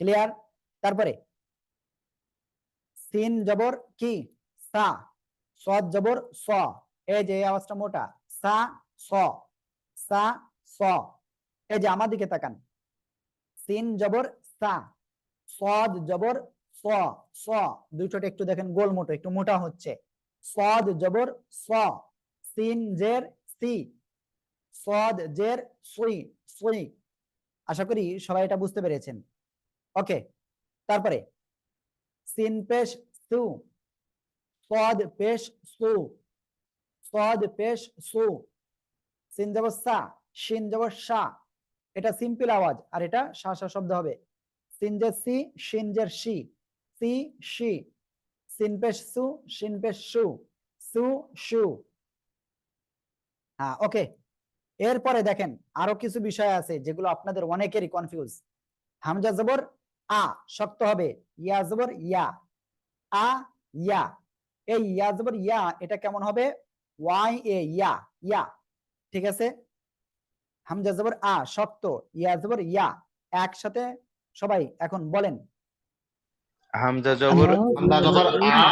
ক্লিয়ার? তারপরে সিন জবর কি সা, সদ জবর স, এই যে এই আওয়াজটা মোটা, সা স, সা স। এই যে আমার দিকে তাকান, সিন জবর সা, সদ জবর স, স। দুই ঠোঁট একটু দেখেন গোল মোটো, একটু মোটা হচ্ছে। সদ জবর স, সিন জের সি, সদ জের সুই, সুই। আশা করি সবাই এটা বুঝতে পেরেছেন। ওকে, তারপরে সিন পেশ সু, সদ পেশ সু, সদ পেশ সু। সিন জবর সা, শিন জবর সা। এটা সিম্পল আওয়াজ, আর এটা সা সা শব্দ হবে। সিন জের সি, শিন জের শি, সি শি। সিন পেশ সু, শিন পেশ সু, সু শু। হ্যাঁ, ওকে। এরপরে দেখেন আরো কিছু বিষয় আছে যেগুলো আপনাদের অনেকেরই কনফিউজ। হামজা জবর আ শক্ত হবে, ইয়া জবর ইয়া, আ ইয়া। এই ইয়া জবর ইয়া এটা কেমন হবে? ওয়াই এ ইয়া, ইয়া। ঠিক আছে, হামজা জবর আ শক্ত, ইয়া জবর ইয়া। একসাথে সবাই এখন বলেন। হামজা জবর ইয়া,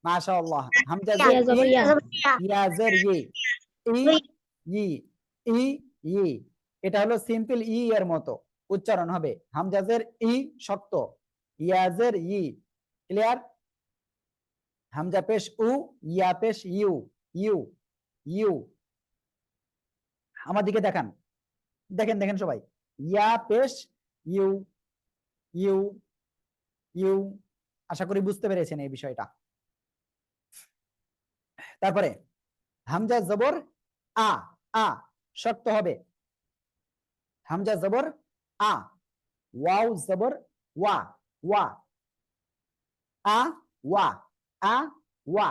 মাশাআল্লাহ। হামজা ইয়া জের জবর ই, ইয়া, ইয়া জের ই, ই ই ই ই। এটা হলো সিম্পল ই এর মতো উচ্চারণ হবে। হামজা জের ই শক্ত, ইয়া জের ই। ক্লিয়ার? হামজা পেশ উ, ইয়া পেশ ইউ, ইউ ইউ। আমার দিকে দেখান, দেখেন দেখেন সবাই, ইয়া পেশ ইউ, ইউ ইউ। আশা করি বুঝতে পেরেছেন এই বিষয়টা। তারপরে হামজা জবর আ, আ শক্ত হবে। হামজা জবর আ, ওয়াও জবর ওয়া, ওয়া, আ ওয়া, আ ওয়া।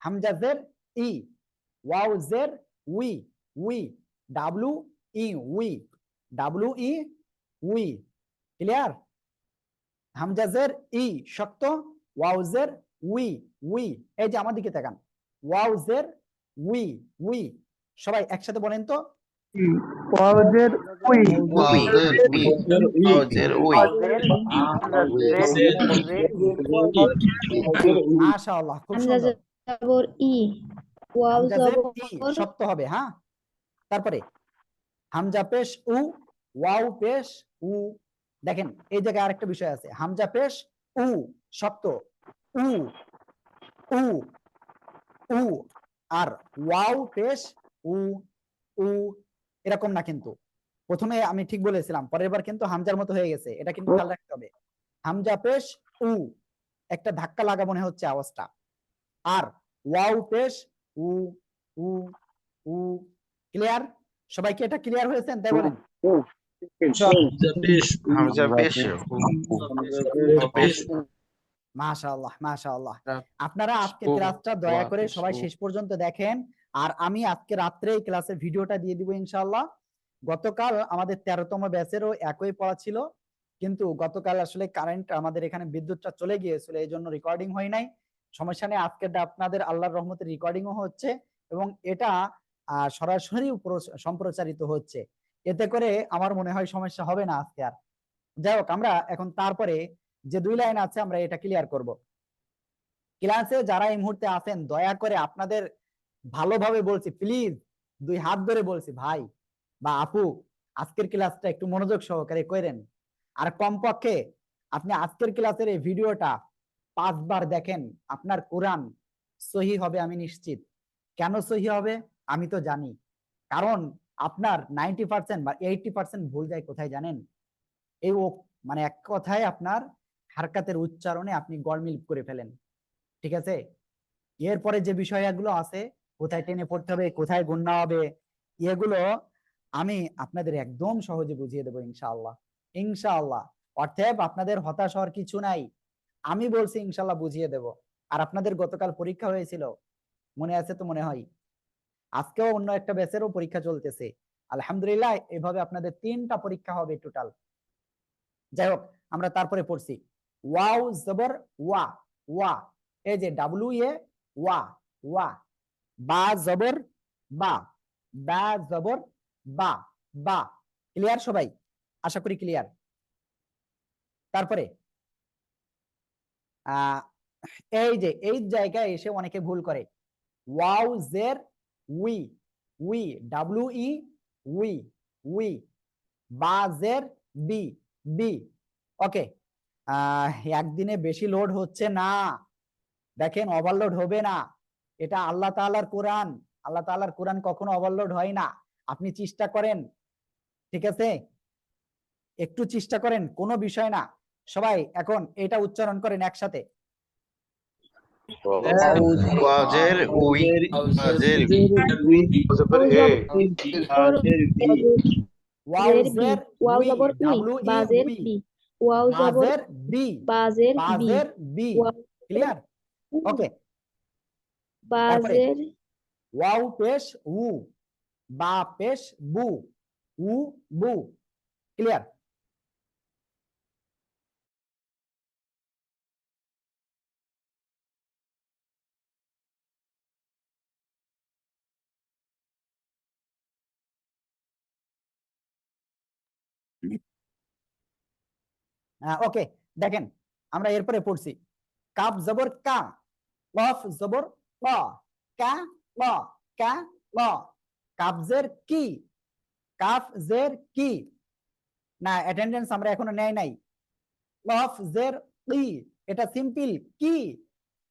হামজা জের ই, ওয়াও জের we, we, W E we, W E we. Clear? Hamza জের ই শক্ত, ওয়াও জের উই, উই। এই যে আমার দিকে তাকান, ওয়াও জের উই, উই। সবাই একসাথে বলেন তো। ওয়াজের উই, ওয়াজের উই। মাশাআল্লাহ, খুব হামজা সুন্দর। জবর ই, ওয়াও হামজাজের ই জবর শক্ত হবে, হ্যাঁ। তারপরে হামজা পেশ উ, ওয়াও পেশ উ। দেখেন এই জায়গায় আরেকটা বিষয় আছে, হামজা পেশ উ শক্ত, উ উ উ, আর ওয়াও পেশ উ উ, এরকম না কিন্তু। প্রথমে আমি ঠিক বলেছিলাম, পরের বার কিন্তু হামজার মতো হয়ে গেছে, এটা কিন্তু খেয়াল রাখতে হবে। হামজা পেশ উ, একটা ধাক্কা লাগা মনে হচ্ছে আওয়াজটা। আর ওয়াও পেশ উ উ উ। ক্লিয়ার? সবাইকে এটা ক্লিয়ার হয়েছেন তাই বলেন? হামজা পেশ মাশাআল্লাহ মাশাআল্লাহ। আপনারা আজকে ক্লাসটা দয়া করে সবাই শেষ পর্যন্ত দেখেন, আর আমি আজকে রাত্রে এই ক্লাসের ভিডিওটা দিয়ে দিব ইনশাআল্লাহ। গতকাল আমাদের 13তম ব্যাচেরও একই পড়া ছিল, কিন্তু গতকাল আসলে কারেন্ট আমাদের এখানে বিদ্যুৎটা চলে গিয়েছিল, এই জন্য রেকর্ডিং হয় নাই। সমস্যা নেই, আজকেরটা আপনাদের আল্লাহর রহমতে রেকর্ডিংও হচ্ছে এবং এটা সরাসরি সম্প্রচারিত হচ্ছে। এতে করে আমার মনে হয় সমস্যা হবে না আজকে আর। যাই হোক, আমরা এখন তারপরে যে 2 লাইন আছে আমরা এটা ক্লিয়ার করব। ক্লাসে যারা এই মুহূর্তে আছেন দয়া করে আপনাদের ভালোভাবে বলছি, প্লিজ 2 হাত ধরে বলছি, ভাই বা আপু আজকের ক্লাসটা একটু মনোযোগ সহকারে করেন। আর কমপক্ষে আপনি আজকের ক্লাসের এই ভিডিওটা 5 বার দেখেন, আপনার কোরআন সহি হবে আমি নিশ্চিত। কেন সহি হবে আমি তো জানি, কারণ আপনার 90% বা 80% ভুল যায় কোথায় জানেন? এই মানে এক কথায় আপনার হারকাতের উচ্চারণে আপনি গড়মিল করে ফেলেন, ঠিক আছে? এরপরে যে বিষয়গুলো আছে, কোথায় টেনে পড়তে হবে, কোথায় গুণনা হবে, এগুলো আমি আপনাদের একদম সহজে বুঝিয়ে দেবো ইনশাআল্লাহ। ইনশাআল্লাহ, অর্থাৎ আপনাদের হতাশ হওয়ার কিছু নাই, আমি বলছি ইনশাআল্লাহ বুঝিয়ে দেব। আর আপনাদের গতকাল পরীক্ষা হয়েছিল, মনে আছে তো মনে হয়? আজকেও অন্য একটা ব্যাচেরও পরীক্ষা চলতেছে। আলহামদুলিল্লাহ, এভাবে আপনাদের 3টা পরীক্ষা হবে টোটাল। যাই হোক, আমরা তারপরে পড়ছি ওয়াও জবর ওয়া, ওয়া, এই যে ডাব্লিউ এ ওয়া, ওয়া। বা জবর বা, বা জবর বা, বা। ক্লিয়ার সবাই? আশা করি ক্লিয়ার। তারপরে এই যে এই জায়গায় এসে অনেকে ভুল করে, ওয়াও জের we, we, W E we, we. বা জের বি, বি। ওকে, একদিনে বেশি লোড হচ্ছে না, দেখেন ওভারলোড হবে না, এটা আল্লাহ তাআলার কোরআন, আল্লাহ তাআলার কোরআন কখনো ওভারলোড হয় না। আপনি চেষ্টা করেন, ঠিক আছে? একটু চেষ্টা করেন, কোনো বিষয় না। সবাই এখন এটা উচ্চারণ করেন একসাথে। ওয়াজের উই, ওয়াজের বি, ওয়াও জের ওয়াও উই, জবর উই, ডাব্লিউ ই বাজের উই, বি, ওয়াও জবর বাজের বি, বাজের বি, বাজের বি। Wow clear? ওকে, তারপরে বাজের ওয়াও পেশ উ, বা পেশ বু, উ বু। ক্লিয়ার? ওকে, দেখেন আমরা এরপরে পড়ছি কাফ জবর কা, কফ জবর ক, কা ক, কা ক। কাফজের কি, কাফ জের কি, না অ্যাটেন্ডেন্স আমরা এখনো নেই নাই। কফ জের কি, এটা সিম্পল কি।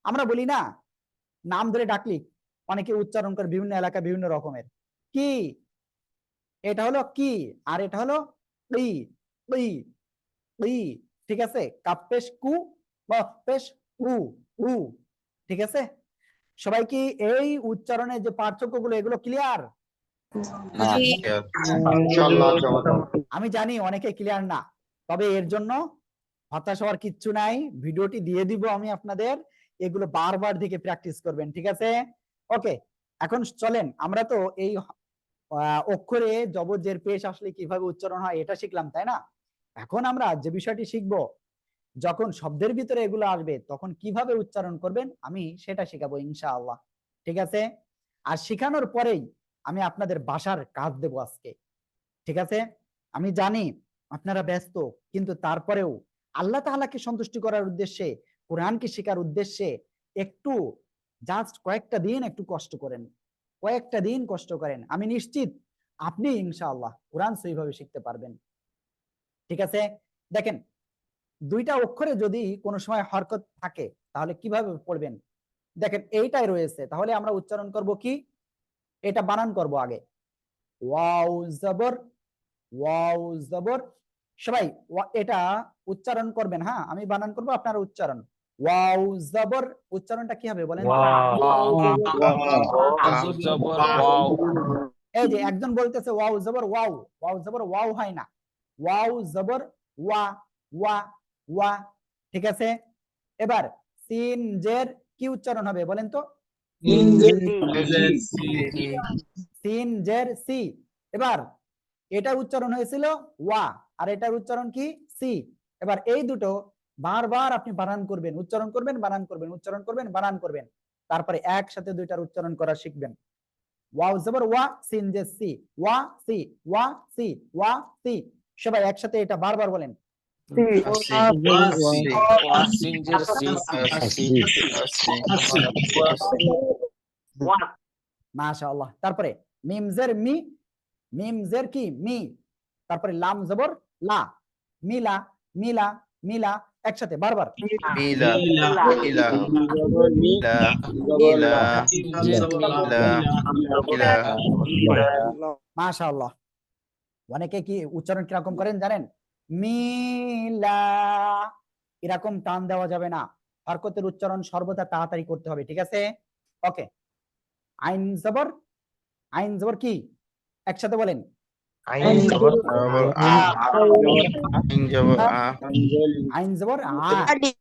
আমরা বলি না, নাম ধরে ডাকলি অনেকে উচ্চারণ করে বিভিন্ন এলাকায় বিভিন্ন রকমের, কি, এটা হলো কি, আর এটা হলো কি, কি, কি। ঠিক আছে? কাফ পেশ কু, কফ পেশ উ, উ। ঠিক আছে? সবাই কি এই উচ্চারণের যে পার্থক্যগুলো এগুলো ক্লিয়ার? আমি জানি অনেকে ক্লিয়ার না, তবে এর জন্য হতাশ হওয়ার কিচ্ছু নাই, ভিডিওটি দিয়ে দিব আমি আপনাদের, এগুলো বারবার দিকে প্র্যাকটিস করবেন, ঠিক আছে? ওকে, এখন চলেন আমরা তো এই অক্ষরে জবর পেশ আসলে কিভাবে উচ্চারণ হয় এটা শিখলাম, তাই না? এখন আমরা যে বিষয়টি শিখবো, যখন শব্দের ভিতরে এগুলো আসবে তখন কিভাবে উচ্চারণ করবেন আমি সেটা শেখাবো ইনশাআল্লাহ, ঠিক আছে? আর শেখানোর পরেই আমি আপনাদের বাসার কাজ দেব আজকে, ঠিক আছে? আমি জানি আপনারা ব্যস্ত, কিন্তু তারপরেও আল্লাহ তাআলাকে সন্তুষ্টি করার উদ্দেশ্যে, কোরআনকে শেখার উদ্দেশ্যে একটু জাস্ট কয়েকটা দিন একটু কষ্ট করেন, কয়েকটা দিন কষ্ট করেন, আমি নিশ্চিত আপনি ইনশাআল্লাহ কোরআন সহিভাবে শিখতে পারবেন। ঠিক আছে, দেখেন দুইটা অক্ষরে যদি কোনো সময় হরকত থাকে তাহলে কিভাবে পড়বেন? দেখেন এইটাই রয়েছে, তাহলে আমরা উচ্চারণ করব কি? এটা বানান করব আগে, ওয়াও জবর, ওয়াও জবর। সবাই এটা উচ্চারণ করবেন, হ্যাঁ আমি বানান করব, আপনারা উচ্চারণ। ওয়াও জবর উচ্চারণটা কি হবে বলেন তো? এই যে একজন বলতেছে ওয়াও জবর ওয়াও, ওয়াও জবর ওয়াও হয় না, ওয়াও জবর ওয়া, ওয়া, ওয়া। ঠিক আছে, এবার সিন জের কি উচ্চারণ হবে বলেন তো? সিন জের সি। এবার এটা উচ্চারণ হয়েছিল ওয়া, আর এটার উচ্চারণ কি? সি। এবার এই দুটো বারবার আপনি বানান করবেন, উচ্চারণ করবেন, বানান করবেন, উচ্চারণ করবেন, বানান করবেন, তারপরে একসাথে দুইটার উচ্চারণ করা শিখবেন। ওয়াও জবর ওয়া, সিন জের সি, ওয়া সি, ওয়া সি, ওয়া সি। সবাই একসাথে এটা বারবার বলেন। মাশাআল্লাহ। তারপরে মিম জের মি, মিম জের কি? মি। তারপরে লাম জবর লা, মিলা, মিলা, মিলা। একসাথে বারবার। মিলা, মিলা, মিলা, মিলা, মিলা, মিলা। মাশাআল্লাহ। অনেকে কি উচ্চারণ কিরকম করেন জানেন? মিলা, এরকম টান দেওয়া যাবে না, হরকতের উচ্চারণ সর্বদা তাড়াতাড়ি করতে হবে। ঠিক আছে, ওকে। আইন জবর, আইন জবর কি? একসাথে বলেন। আইন জবর আ, আইন জবর আ, আইন জবর আ।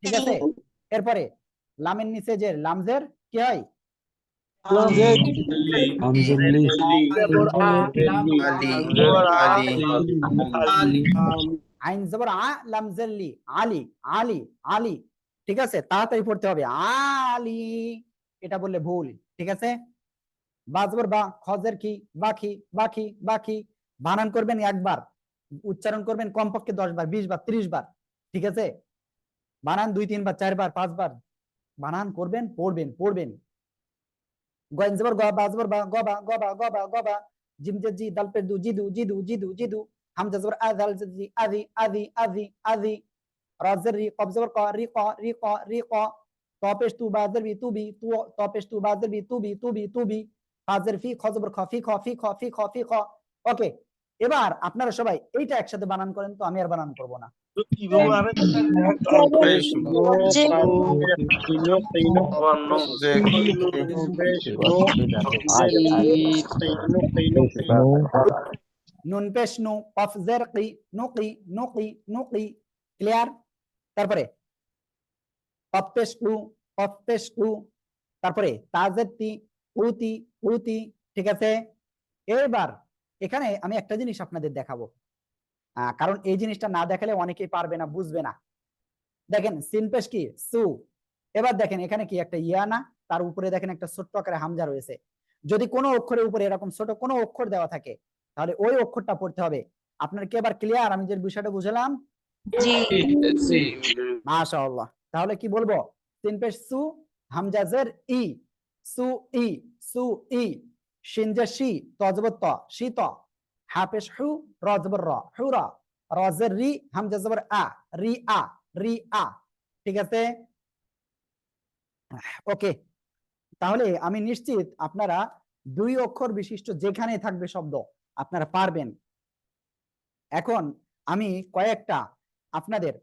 ঠিক আছে, এরপরে লামের নিচে যে লামজের কি হয়? আলি, আলি। আইন জবর আ, লামজের লি, আলি, আলি, আলি। ঠিক আছে, তাড়াতাড়ি পড়তে হবে, আলি। এটা বললে ভুল। ঠিক আছে, বা জবর বা, খজের কি? বাকি, বাকি, বাকি। বানান করবেন একবার, উচ্চারণ করবেন কমপক্ষে 10 বার, 20 বার, 30 বার। ঠিক আছে, বানান 2-3 বার, 4 বার, 5 বার বানান করবেন, পড়বেন, পড়বেন। গয়েন জবর গ, বা জবর বা, গবা, গবা, গবা, গবা। জিম জের জি, দাল পের দু, জিদু, জিদু, জিদু, জিদু। হামজা জবর আ, দাল জের জি, আদি, আদি, আদি, আদি। র জের রি, কফ জবর ক, রি ক, রি ক, রি ক। ত পেশ তু, বা জের বি, তুবি, তু। ত পেশ তু, বা জের বি, তুবি, তুবি, তুবি। ফা জের ফি, খ জবর খ, ফি খ, ফি খ, ফি খ, ফি খ। ওকে, এবার আপনারা সবাই এইটা একসাথে বানান করেন তো, আমি আর বানান করব না। নুন পেশ নু, কফ জের কি, নুকি, নুকি, নুকি। ক্লিয়ার? তারপরে কফ পেশ টু, কফ পেশ টু। তারপরে তাজের তি, উতি, উতি। ঠিক আছে, এবার এখানে আমি একটা জিনিস আপনাদের দেখাবো, কারণ এই জিনিসটা না দেখালে অনেকেই পারবে না, বুঝবে না। দেখেন সিন পেশ কি? সু। এবার দেখেন এখানে কি একটা ইয়া না, তার উপরে দেখেন একটা ছোট্ট আকারে হামজা রয়েছে। যদি কোনো অক্ষরের উপরে এরকম ছোট কোনো অক্ষর দেওয়া থাকে তাহলে ওই অক্ষরটা পড়তে হবে। আপনার কি এবার ক্লিয়ার আমি যে বিষয়টা বুঝলাম? মাশাআল্লাহ। তাহলে কি বলবো? সিন পেশ সু, হামজা জের ই, সু ই, সু ই। শিন জের শি, ত জবর ত, শি ত। হা পেশ হু, র জবর র, হু র। র জের রি, হামজা জবর আ, রি আ, রি আ। ঠিক আছে, ওকে। তাহলে আমি নিশ্চিত আপনারা 2 অক্ষর বিশিষ্ট যেখানে থাকবে শব্দ আপনারা পারবেন। এখন আমি কয়েকটা আপনাদের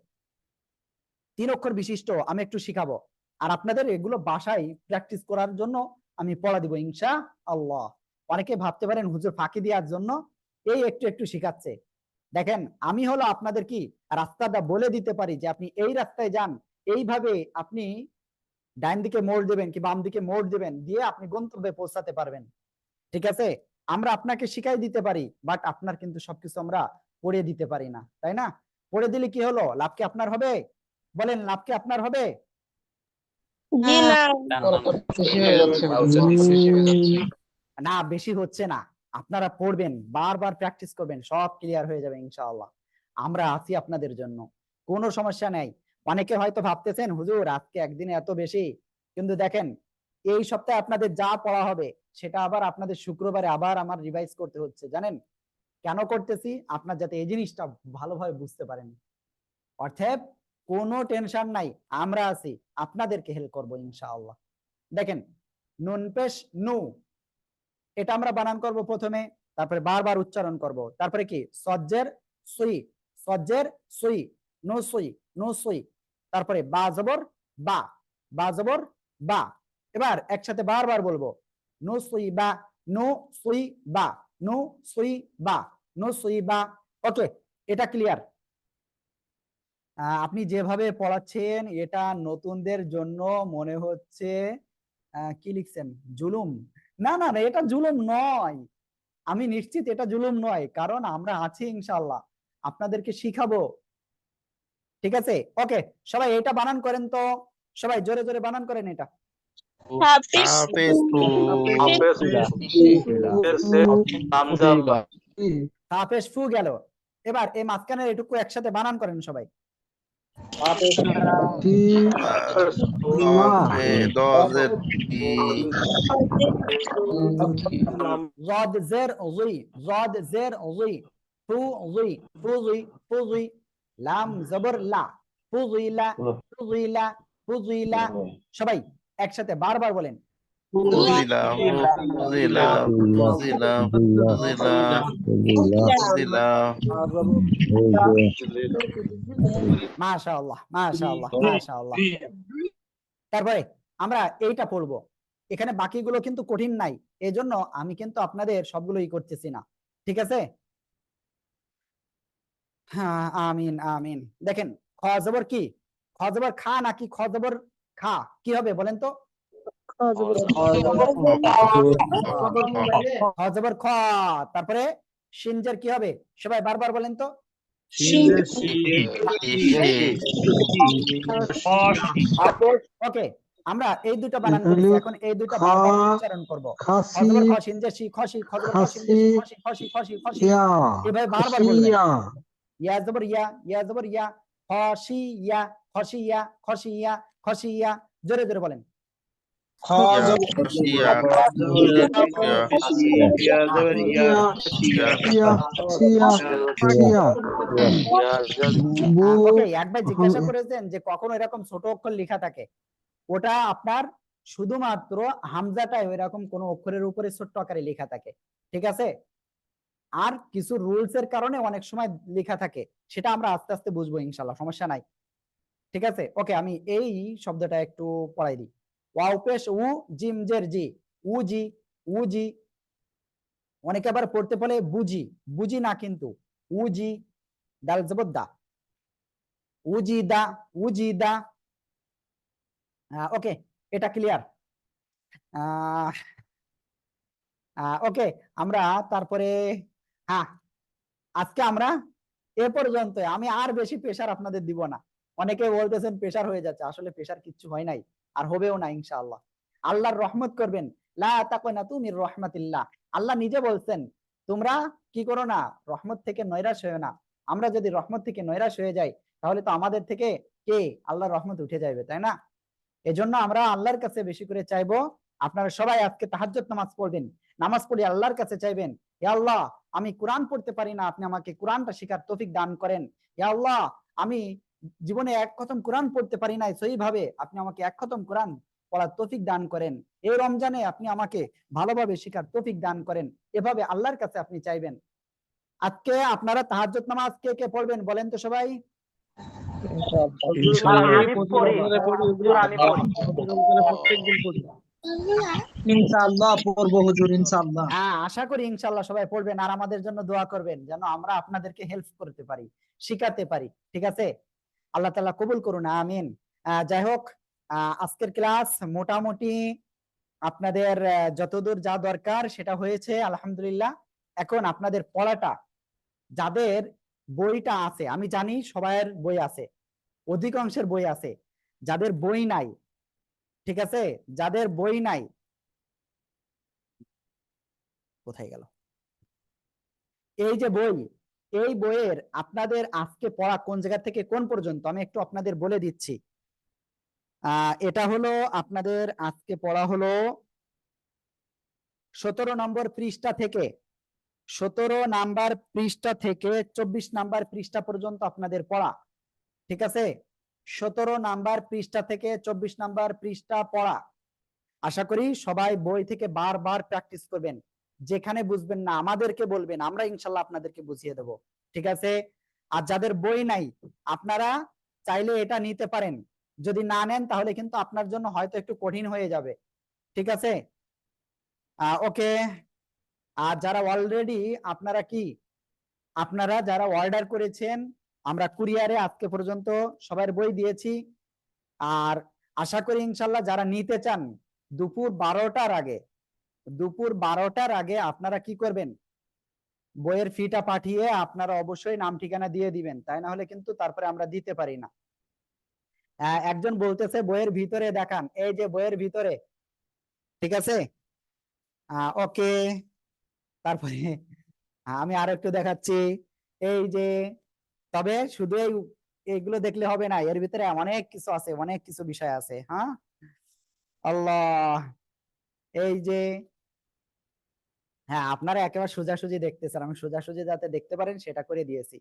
3 অক্ষর বিশিষ্ট আমি একটু শিখাবো, আর আপনাদের এগুলো বাসায় প্র্যাকটিস করার জন্য আমি পড়া দিব ইনশাআল্লাহ। অনেকে ভাবতে পারেন হুজুর ফাঁকি দেওয়ার জন্য এই একটু একটু শিখাচ্ছে। দেখেন আমি হলো আপনাদের কি রাস্তাটা বলে দিতে পারি যে আপনি এই রাস্তায় যান, এইভাবে আপনি ডাইন দিকে মোড় দেবেন কি বাম দিকে মোড় দেবেন, দিয়ে আপনি গন্তব্যে পৌঁছাতে পারবেন। ঠিক আছে, আমরা আপনাকে শিখাই দিতে পারি, বাট আপনার কিন্তু সবকিছু আমরা পড়ে দিতে পারি না, তাই না? পড়ে দিলে কি হলো, লাভ কি আপনার হবে? বলেন, লাভ কি আপনার হবে? না, বেশি হচ্ছে না। আপনারা পড়বেন, বারবার প্র্যাকটিস করবেন, সব ক্লিয়ার হয়ে যাবে ইনশাআল্লাহ। আমরা আছি আপনাদের জন্য, কোনো সমস্যা নেই। অনেকে হয়তো ভাবতেছেন হুজুর আজকে একদিনে এত বেশি, কিন্তু দেখেন এই সপ্তাহে আপনাদের যা পড়া হবে সেটা আবার আপনাদের শুক্রবারে আবার আমার রিভাইজ করতে হচ্ছে। জানেন কেন করতেছি? আপনার যাতে এই জিনিসটা ভালোভাবে বুঝতে পারেন। অর্থাৎ কোনো টেনশন নাই, আমরা আছি, আপনাদেরকে হেল্প করবো ইনশাআল্লাহ। দেখেন নুন পেশ নু, এটা আমরা বানান করব প্রথমে, তারপরে বারবার উচ্চারণ করব। তারপরে কি সজ্জের সুই, সজ্জের সুই, নো সুই, নো সুই। তারপরে বা জবর বা, বা জবর বা। এবার একসাথে বারবার বলবো নো সুই বা, নো সুই বা, নো সুই বা, নো সুই বা। ওকে, এটা ক্লিয়ার? আপনি যেভাবে পড়াচ্ছেন এটা নতুনদের জন্য মনে হচ্ছে কি লিখছেন, জুলুম। না না না, এটা জুলুম নয়, আমি নিশ্চিত এটা জুলুম নয়, কারণ আমরা আছি ইনশাআল্লাহ, আপনাদেরকে শিখাবো। ঠিক আছে, ওকে, সবাই এটা বানান করেন তো, সবাই জোরে জোরে বানান করেন এটা। হাফেজ ফু গেল। এবার এই মাঝখানের এটুকু একসাথে বানান করেন সবাই। জদ জের উযি, জদ জের উযি, ফু উযি, ফুযি, ফুযি, লাম জবর লা, ফুযিলা, ফুযিলা, ফুযিলা। সবাই একসাথে বারবার বলেন। মাশাআল্লাহ, মাশাআল্লাহ, মাশাআল্লাহ। তারপরে আমরা এইটা পড়বো, এখানে বাকিগুলো কিন্তু কঠিন নাই, এজন্য আমি কিন্তু আপনাদের সবগুলোই করতেছি না। ঠিক আছে? হ্যাঁ, আমিন আমিন। দেখেন খ জবর কি, খ জবর খা নাকি খ জবর খা, কি হবে বলেন তো? খ জবর খ। তারপরে শিনজের কি হবে? সবাই বারবার বলেন তো। ওকে, আমরা এই দুটো বানান করেছি, এখন এই দুটো বারবার উচ্চারণ করব। খজবর খ, শিনজের শি, খসি, খজবর খ, শিনজের শি, খসি, খসি, খসি, খসি। এভাবে বারবার বলবেন। ইয়া জবর ইয়া, ইয়া জবর ইয়া, খসি ইয়া, খসি ইয়া, খসি ইয়া, খসি ইয়া। জোরে জোরে বলেন। ওকে, একবার জিজ্ঞাসা করেছেন যে কখনো এরকম ছোট অক্ষর লেখা থাকে, ওটা আপনার শুধুমাত্র হামজাটাই এরকম কোন অক্ষরের উপরে ছোট্ট আকারে লেখা থাকে। ঠিক আছে? আর কিছু রুলস এর কারণে অনেক সময় লেখা থাকে, সেটা আমরা আস্তে আস্তে বুঝবো ইনশাআল্লাহ, সমস্যা নাই। ঠিক আছে, ওকে, আমি এই শব্দটা একটু পড়াই দিই। ওয়াও পেশ উ, জিম জের জি, উজি, উজি। অনেকে আবার পড়তে বলে বুঝি, বুঝি না কিন্তু উজি, দাল জবর দা, উজি দা, উজি দা। ওকে, এটা ক্লিয়ার? ওকে, আমরা তারপরে হ্যাঁ, আজকে আমরা এ পর্যন্ত, আমি আর বেশি প্রেশার আপনাদের দিব না। অনেকে বলতেছেন প্রেশার হয়ে যাচ্ছে, আসলে প্রেশার কিচ্ছু হয় নাই, আর হবেও না ইনশাআল্লাহ। আল্লাহর রহমত করবেন, লা তাকুনাতু মির রাহমাতিল্লাহ। আল্লাহ নিজে বলছেন তোমরা কি করো না, রহমত থেকে নৈরাশ হয়েও না। আমরা যদি রহমত থেকে নৈরাশ হয়ে যাই তাহলে তো আমাদের থেকে কে, আল্লাহর রহমত উঠে যাবে, তাই না? এজন্য আমরা আল্লাহর কাছে বেশি করে চাইবো। আপনারা সবাই আজকে তাহাজ্জুদ নামাজ পড়বেন, নামাজ পড়ে আল্লাহর কাছে চাইবেন, হে আল্লাহ আমি কোরআন পড়তে পারি না, আপনি আমাকে কোরআনটা শেখার তৌফিক দান করেন। হে আল্লাহ আমি জীবনে এক খতম কোরআন পড়তে পারি না সহিভাবে, আপনি আমাকে এক খতম কোরআন পড়ার তৌফিক দান করেন। এই রমজানে আপনি আমাকে ভালোভাবে শেখার তৌফিক দান করেন। এভাবে আল্লাহর কাছে আপনি চাইবেন। আজকে আপনারা তাহাজ্জুদ নামাজ কে কে পড়বেন বলেন তো সবাই? ইনশাআল্লাহ পড়বো হুজুর, ইনশাআল্লাহ। হ্যাঁ, আশা করি ইনশাআল্লাহ সবাই পড়বেন, আর আমাদের জন্য দোয়া করবেন যেন আমরা আপনাদেরকে হেল্প করতে পারি, শিখাতে পারি। ঠিক আছে? আল্লাহ তাআলা কবুল করুন, আমিন। যাই হোক, আজকের ক্লাস মোটামুটি আপনাদের যতদূর যা দরকার সেটা হয়েছে আলহামদুলিল্লাহ। এখন আপনাদের পড়াটা, যাদের বইটা আছে, আমি জানি সবার বই আছে, অধিকাংশের বই আছে, যাদের বই নাই, ঠিক আছে, যাদের বই নাই, কোথায় গেল এই যে বই, এই বইয়ের আপনাদের আজকে পড়া কোন জায়গা থেকে কোন পর্যন্ত আমি একটু আপনাদের বলে দিচ্ছি। এটা হলো আপনাদের আজকে পড়া হলো 17 নম্বর পৃষ্ঠা থেকে 17 নাম্বার পৃষ্ঠা থেকে 24 নাম্বার পৃষ্ঠা পর্যন্ত আপনাদের পড়া, ঠিক আছে? 17 নাম্বার পৃষ্ঠা থেকে 24 নাম্বার পৃষ্ঠা পড়া। আশা করি সবাই বই থেকে বারবার প্র্যাকটিস করবেন, যেখানে বুঝবেন না আমাদেরকে বলবেন, আমরা ইনশাল্লাহ আপনাদেরকে বুঝিয়ে দেব, ঠিক আছে? আর যাদের বই নাই আপনারা চাইলে এটা নিতে পারেন, যদি না নেন তাহলে কিন্তু আপনার জন্য হয়তো একটু কঠিন হয়ে যাবে, ঠিক আছে? ওকে। আর যারা অলরেডি আপনারা যারা অর্ডার করেছেন, আমরা কুরিয়ারে আজকে পর্যন্ত সবার বই দিয়েছি। আর আশা করি ইনশাল্লাহ যারা নিতে চান দুপুর 12টার আগে আপনারা কি করবেন, বইয়ের ফিটা পাঠিয়ে আপনারা অবশ্যই নাম ঠিকানা দিয়ে দিবেন, তাই না হলে কিন্তু তারপরে আমরা দিতে পারি না। একজন বলতেছে বইয়ের ভিতরে দেখান, এই যে বইয়ের ভিতরে, ঠিক আছে? ওকে। তারপরে আমি আরো একটু দেখাচ্ছি, এই যে, তবে শুধু এইগুলো দেখলে হবে না, এর ভিতরে অনেক কিছু আছে, অনেক কিছু বিষয় আছে। হ্যাঁ, আল্লাহ, এই যে, হ্যাঁ আপনারা একেবারে সোজাসুজি দেখতেছেন, আমি সোজাসুজি যাতে দেখতে পারেন সেটা করে দিয়েছি।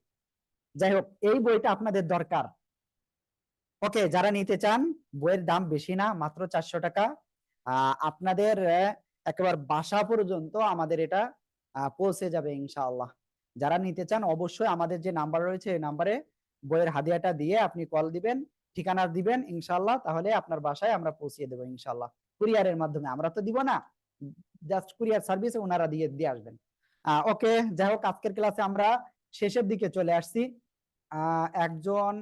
যাই হোক, এই বইটা আপনাদের দরকার। ওকে, যারা নিতে চান, বইয়ের দাম বেশি না, মাত্র 400 টাকা। আপনাদের একেবারে বাসা পর্যন্ত আমাদের এটা পৌঁছে যাবে ইনশাআল্লাহ। যারা নিতে চান অবশ্যই আমাদের যে নাম্বার রয়েছে এই নাম্বারে বইয়ের হাদিয়াটা দিয়ে আপনি কল দিবেন, ঠিকানা দিবেন ইনশাআল্লাহ, তাহলে আপনার বাসায় আমরা পৌঁছে দেবো ইনশাআল্লাহ, কুরিয়ারের মাধ্যমে। আমরা তো দিব না, জাস্ট কুরিয়ার সার্ভিসে ওনারা দিয়ে আসবেন। ওকে, যাই হোক, আজকের ক্লাসে আমরা শেষের দিকে চলে আসছি। একজন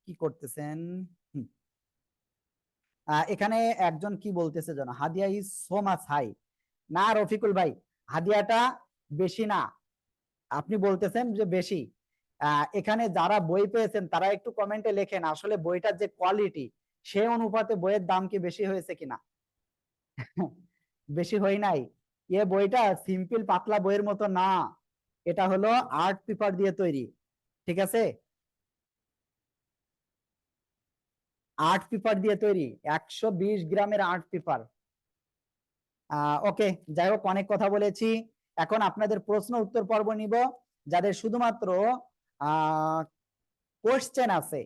কি করতেছেন, এখানে একজন কি বলতেছে যেন, হাদিয়া ইজ সো মাচ হাই। না রফিকুল ভাই, হাদিয়াটা বেশি না, আপনি বলতেছেন যে বেশি। এখানে যারা বই পেয়েছেন তারা একটু কমেন্টে লেখেন আসলে বইটার যে কোয়ালিটি সেই অনুপাতে বইয়ের দাম কি বেশি হয়েছে কিনা। বেশি হয় নাই, এ বইটা সিম্পল পাতলা বইয়ের মতো না, এটা হলো আর্ট পেপার দিয়ে তৈরি, ঠিক আছে? আর্ট পেপার দিয়ে তৈরি, 120 গ্রামের আর্ট পেপার। ওকে, যাই হোক, অনেক কথা বলেছি, এখন আপনাদের প্রশ্ন উত্তর পর্ব নিব। যাদের শুধুমাত্র কোশ্চেন আছে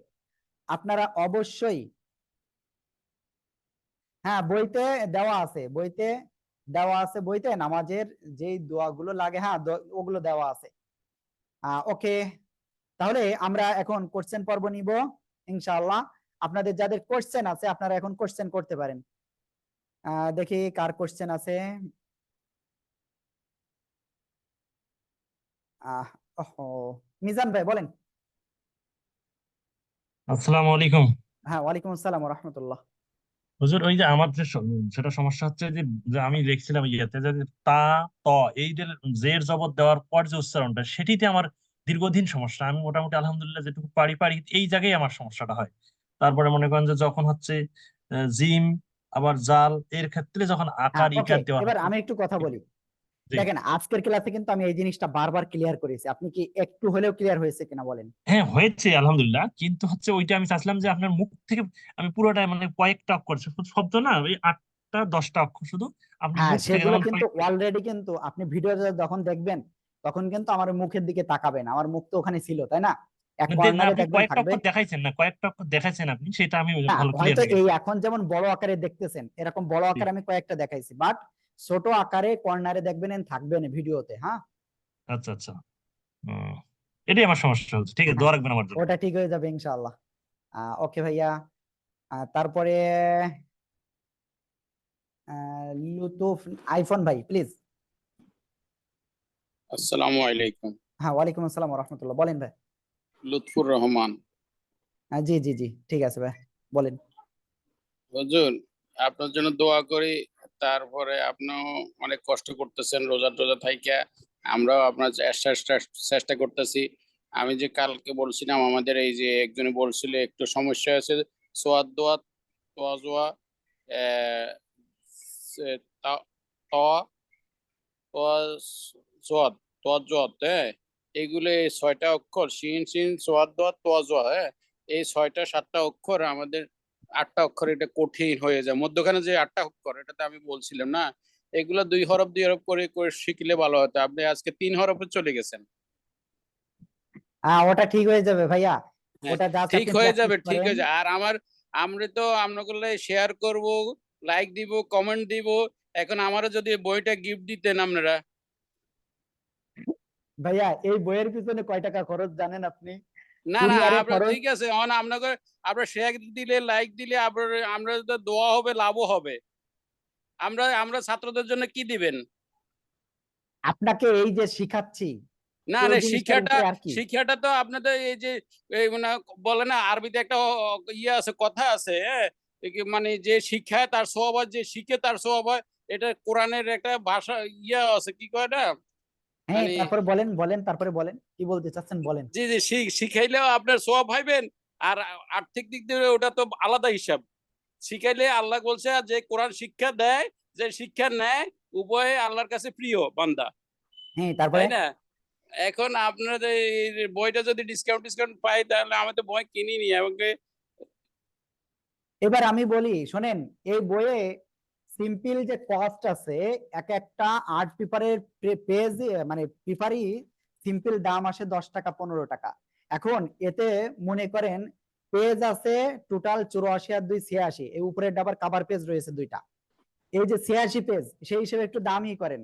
আপনারা অবশ্যই, হ্যাঁ বইতে দেওয়া আছে, বইতে নামাজের যেই দোয়াগুলো লাগে, হ্যাঁ ওগুলো দেওয়া আছে। ওকে, তাহলে আমরা এখন কোশ্চেন পর্ব নিব ইনশাআল্লাহ। আপনাদের যাদের কোশ্চেন আছে আপনারা এখন কোশ্চেন করতে পারেন। দেখি কার কোশ্চেন আছে। মিজান ভাই বলেন। আসসালামু আলাইকুম। হ্যাঁ, ওয়ালাইকুম আসসালাম ওয়া রাহমাতুল্লাহ। হুজুর, ওই যে আমার যে সেটা সমস্যা হচ্ছে যে যে আমি লিখছিলাম ইয়েতে যে তা ত এই যে জের জবর দেওয়ার পর যে উচ্চারণটা, সেটিতে আমার দীর্ঘদিন সমস্যা। আমি মোটামুটি আলহামদুলিল্লাহ যেটুকু পারি এই জায়গায় আমার সমস্যাটা হয়। তারপরে মনে করেন যে যখন হচ্ছে জিম আবার জাল এর ক্ষেত্রে যখন আকার ওকে, ইকার দেওয়া এবার হয়। আমি একটু কথা বলি। জি। দেখেন আজকের ক্লাসে কিন্তু আমি এই জিনিসটা বারবার ক্লিয়ার করেছি, আপনি কি একটু হলেও ক্লিয়ার হয়েছে কিনা বলেন? হ্যাঁ হয়েছে আলহামদুলিল্লাহ, কিন্তু হচ্ছে ওইটা আমি চাচ্ছিলাম যে আপনার মুখ থেকে আমি পুরোটা মানে কয়েকটা অক্ষর, শুধু শব্দ না, ওই 8টা 10টা অক্ষর শুধু আপনি হ্যাঁ, মুখ থেকে সেগুলো যেমন কিন্তু অলরেডি কিন্তু আপনি ভিডিওটা যখন দেখবেন তখন কিন্তু আমার মুখের দিকে তাকাবেন, আমার মুখ তো ওখানে ছিল, তাই না? এক কর্নারে আপনি দেখবেন কয়েকটা থাকবে। অক্ষর দেখাইছেন না, কয়েকটা অক্ষর দেখাইছেন আপনি, সেটা আমি না, ভালো ক্লিয়ার হয়তো হয়ে এই গেছে। এখন যেমন বড় আকারে দেখতেছেন এরকম বড় জি। আকারে আমি কয়েকটা দেখাইছি, বাট ছোট আকারে কর্নারে দেখবেন থাকবেন ভিডিওতে। হ্যাঁ, আচ্ছা আচ্ছা। এটাই আমার সমস্যা হচ্ছে। ঠিক আছে, দোয়া রাখবেন আমার জন্য। ওটা ঠিক হয়ে যাবে ইনশাআল্লাহ। ওকে ভাইয়া। তারপরে লুতুফ আইফোন ভাই প্লিজ। আসসালামু আলাইকুম। হ্যাঁ, ওয়ালাইকুম আসসালাম ওয়া রাহমাতুল্লাহ, বলেন ভাই। লুৎফুর রহমান। জি জি জি, ঠিক আছে ভাই, বলেন। হুজুর, আপনার জন্য দোয়া করি। তারপরে আপনিও অনেক কষ্ট করতেছেন রোজা টোজা থাইকা, আমরাও আপনার চেষ্টা করতেছি। আমি যে কালকে বলছিলাম আমাদের এই যে একজনে বলছিল একটু সমস্যা আছে, সোয়াদ দোয়া তোয়া জোয়া তোয়া তোয়া জোয়াদ তোয়া জোয়াদ, হ্যাঁ এগুলো এই 6টা অক্ষর, শিন শিন সোয়াদ দোয়া তোয়া জোয়া, হ্যাঁ এই 6টা 7টা অক্ষর আমাদের 8টা অক্ষর এটা কঠিন হয়ে যায়, মধ্যখানে যে 8টা অক্ষর এটাতে আমি বলছিলাম না, এগুলো 2 হরফ 2 হরফ করে করে শিখলে ভালো হতো। আপনি আজকে 3 হরফে চলে গেছেন। ওটা ঠিক হয়ে যাবে ভাইয়া, হ্যাঁ, ওটা জাস্ট ঠিক আপনি হয়ে যাবে, প্র্যাকটিস ঠিক করেন। হয়ে যাবে। আর আমরা তো আপনাগুলো শেয়ার করব, লাইক দিব, কমেন্ট দিব। এখন আমারও যদি বইটা গিফট দিতেন আপনারা। ভাইয়া এই বইয়ের পিছনে কয় টাকা খরচ জানেন আপনি? না না, কুরিয়ারে আপনার খরচ, ঠিক আছে, এখন আপনাকে আপনার শেয়ার দিলে, লাইক দিলে আমরা তো দোয়া হবে, লাভও হবে। আমরা ছাত্রদের জন্য কি দিবেন? আপনাকে এই যে শিখাচ্ছি না পুরো না, জিনিসটার উপরে আর কি। শিক্ষাটা তো আপনাদের এই যে এই মানে বলে না, আরবিতে একটা ইয়ে আছে, কথা আছে, হ্যাঁ, মানে যে শিক্ষায় তার স্বভাব হয়, যে শিখে তার স্বভাব হয়। এটা কোরআনের একটা ভাষা ইয়ে আছে, কি কয় না, হ্যাঁ, মানে তারপরে বলেন বলেন, তারপরে বলেন কি বলতে চাচ্ছেন বলেন। জি জি, শিখাইলেও আপনার স্বভাব হইবেন। আর আর্থিক দিক দিয়ে ওটা তো আলাদা হিসাব। শিখাইলে আল্লাহ বলছে, আর যে কোরআন শিক্ষা দেয়, যে শিক্ষা নেয়, উভয়ে আল্লাহর কাছে প্রিয় বান্দা, হ্যাঁ, তারপরে তাই না? এখন আপনাদের এই বইটা যদি ডিসকাউন্ট পাই, তাহলে আমি তো বই কিনিনি। আমাকে এবার আমি বলি শোনেন, এই বইয়ে সিম্পল যে কস্ট আছে, এক একটা আর্ট পেপারের পেজ মানে পেপারই সিম্পল দাম আসে 10 টাকা 15 টাকা। এখন এতে মনে করেন পেজ আছে টোটাল 84 আর 2 86, এই উপরে আবার কভার পেজ রয়েছে 2টা, এই যে 86 পেজ, সেই হিসেবে একটু দামই করেন।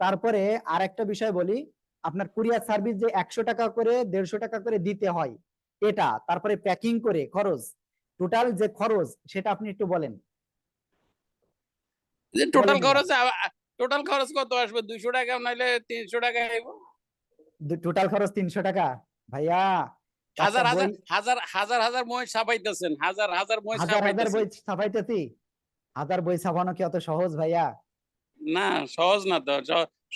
তারপরে আর একটা বিষয় বলি, আপনার কুরিয়ার সার্ভিস যে 100 টাকা করে 150 টাকা করে দিতে হয় এটা, তারপরে প্যাকিং করে খরচ, টোটাল যে খরচ সেটা আপনি একটু বলেন। যে টোটাল বলেন এবার। খরচ কত আসবে? 200 টাকা নাইলে 300 টাকা আইব। টোটাল খরচ 300 টাকা ভাইয়া। একটা হাজার বই, হাজার মই ছাপাইতেছেন, হাজার মই হাজার হাজার বই ছাপাইতেছেন। ছাপাইতেছি, হাজার বই ছাপানো কি অত সহজ ভাইয়া? না, সহজ না তো।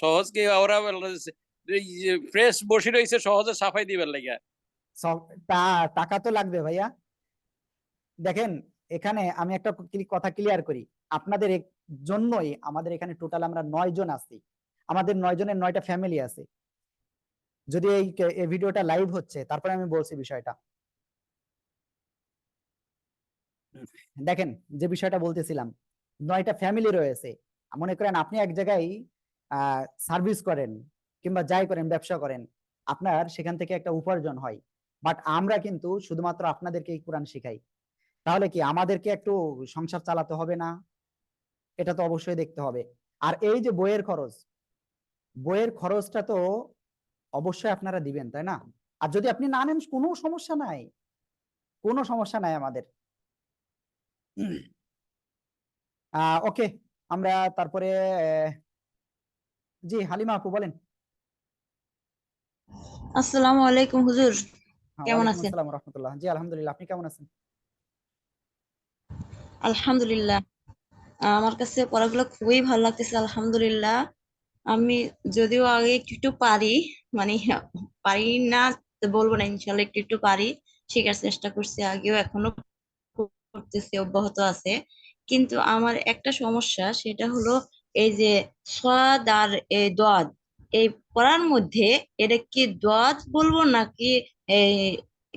সহজ কি? ওরা প্রেস বসে রয়েছে সহজে ছাপাই দিবার লাগিয়া। টাকা তো লাগবে ভাইয়া। দেখেন, এখানে আমি একটা কথা ক্লিয়ার করি, আপনাদের জন্যই আমাদের এখানে টোটাল আমরা 9 জন আছি, আমাদের 9 জনের 9টা ফ্যামিলি আছে। যদি এই ভিডিওটা লাইভ হচ্ছে, তারপরে আমি বলছি বিষয়টা। দেখেন, যে বিষয়টা বলতেছিলাম, 9টা ফ্যামিলি রয়েছে। মনে করেন আপনি এক জায়গায় সার্ভিস করেন কিংবা যাই করেন, ব্যবসা করেন, আপনার সেখান থেকে একটা উপার্জন হয়, বাট আমরা কিন্তু শুধুমাত্র আপনাদেরকে এই কোরআন শিখাই। তাহলে কি আমাদেরকে একটু সংসার চালাতে হবে না? এটা তো অবশ্যই দেখতে হবে। আর এই যে বইয়ের খরচটা তো অবশ্যই আপনারা দিবেন, তাই না? আর যদি আপনি না নেন, কোনো সমস্যা নাই, কোনো সমস্যা নাই আমাদের। ওকে, আমরা তারপরে জি হালিমা আপু বলেন। আসসালামু আলাইকুম হুজুর, হ্যাঁ, কেমন ওয়ালাইকুম আছেন? আসসালাম রহমতুল্লাহ। জি আলহামদুলিল্লাহ, আপনি কেমন আছেন? আলহামদুলিল্লাহ, আমার কাছে পড়াগুলো খুবই ভালো লাগতেছে, আলহামদুলিল্লাহ। আমি যদিও আগে একটু একটু পারি, মানে পারি না তো বলবো না, ইনশাল্লাহ একটু একটু পারি, শেখার চেষ্টা করছি আগেও, এখনো করতেছি, অব্যাহত আছে। কিন্তু আমার একটা সমস্যা, সেটা হলো এই যে সাদ আর এই দদ, এই পড়ার মধ্যে এটা কি দদ বলবো নাকি এই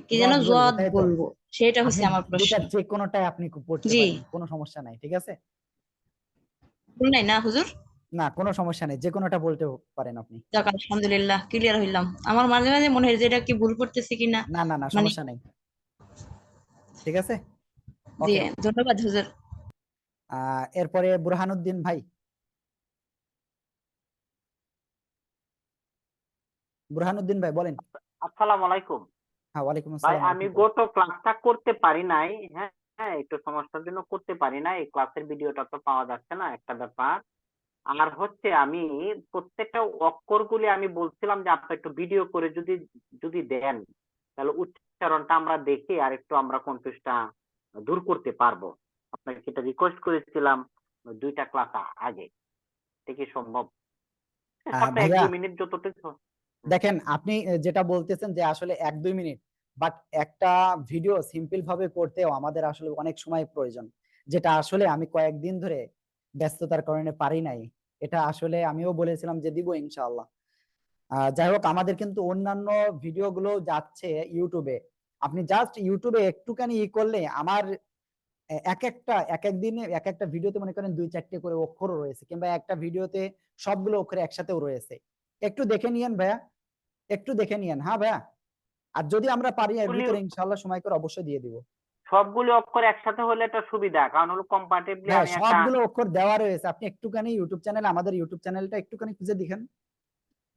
কি যেন জজ বলবো, জদ তাই তো? বলবো, সেটা আপনি হচ্ছে আমার প্রশ্ন। দুটার যে কোনোটাই আপনি পড়তে জি, পারেন, কোনো সমস্যা নাই, ঠিক আছে? ভুল নাই না হুজুর? না, কোনো সমস্যা নেই, যে কোনোটা বলতে পারেন আপনি। যাক, আলহামদুলিল্লাহ, ক্লিয়ার হইলাম। আমার মাঝে মাঝে মনে হয় যে এটা কি ভুল করতেছি কিনা, না না না, মানে। সমস্যা নেই, ঠিক আছে। জি, ওকে, ধন্যবাদ হুজুর। এরপরে বুরহানুদ্দিন ভাই। বুরহানুদ্দিন ভাই বলেন। আসসালামু আলাইকুম হ্যাঁ, ওয়ালাইকুম ভাই। আসসালাম আমি রহমতুল্লাহ। গত ক্লাসটা করতে পারি নাই, হ্যাঁ হ্যাঁ, একটু সমস্যার জন্য করতে পারি নাই। এই ক্লাসের ভিডিওটা তো পাওয়া যাচ্ছে না, একটা ব্যাপার। আর হচ্ছে আমি প্রত্যেকটা অক্ষরগুলি আমি বলছিলাম যে আপনি একটু ভিডিও করে যদি যদি দেন, তাহলে উচ্চারণটা আমরা দেখে আর একটু আমরা কনফিউজটা দূর করতে পারবো। আপনাকে এটা রিকোয়েস্ট করেছিলাম 2টা ক্লাস আগে। এটা কি সম্ভব? আপনি ভাইয়া 1-2 মিনিট যতটুকু। দেখেন, আপনি যেটা বলতেছেন যে আসলে 1-2 মিনিট, বাট একটা ভিডিও সিম্পল ভাবে করতেও আমাদের আসলে অনেক সময় প্রয়োজন, যেটা আসলে আমি কয়েকদিন ধরে ব্যস্ততার কারণে পারি নাই। এটা আসলে আমিও বলেছিলাম যে দিব ইনশাআল্লাহ। যাই হোক, আমাদের কিন্তু অন্যান্য ভিডিও গুলো যাচ্ছে ইউটিউবে। আপনি জাস্ট ইউটিউবে একটুখানি করলে আমার এক এক দিনে এক একটা ভিডিওতে মনে করেন 2-4টে করে অক্ষরও রয়েছে, কিংবা একটা ভিডিওতে সবগুলো অক্ষর একসাথেও রয়েছে। একটু দেখে নিয়েন ভাইয়া, একটু দেখে নিয়েন। হ্যাঁ ভাইয়া, আর যদি আমরা পারি এর ভিতরে ইনশাআল্লাহ সময় করে অবশ্যই দিয়ে দিব। সবগুলো অক্ষর একসাথে হলে একটা সুবিধা, কারণ হলো কম্পারেটিভলি হ্যাঁ, আমি একটা সবগুলো অক্ষর দেওয়া রয়েছে। আপনি একটুখানি ইউটিউব চ্যানেলে, আমাদের ইউটিউব চ্যানেলটা একটুখানি খুঁজে দেখেন,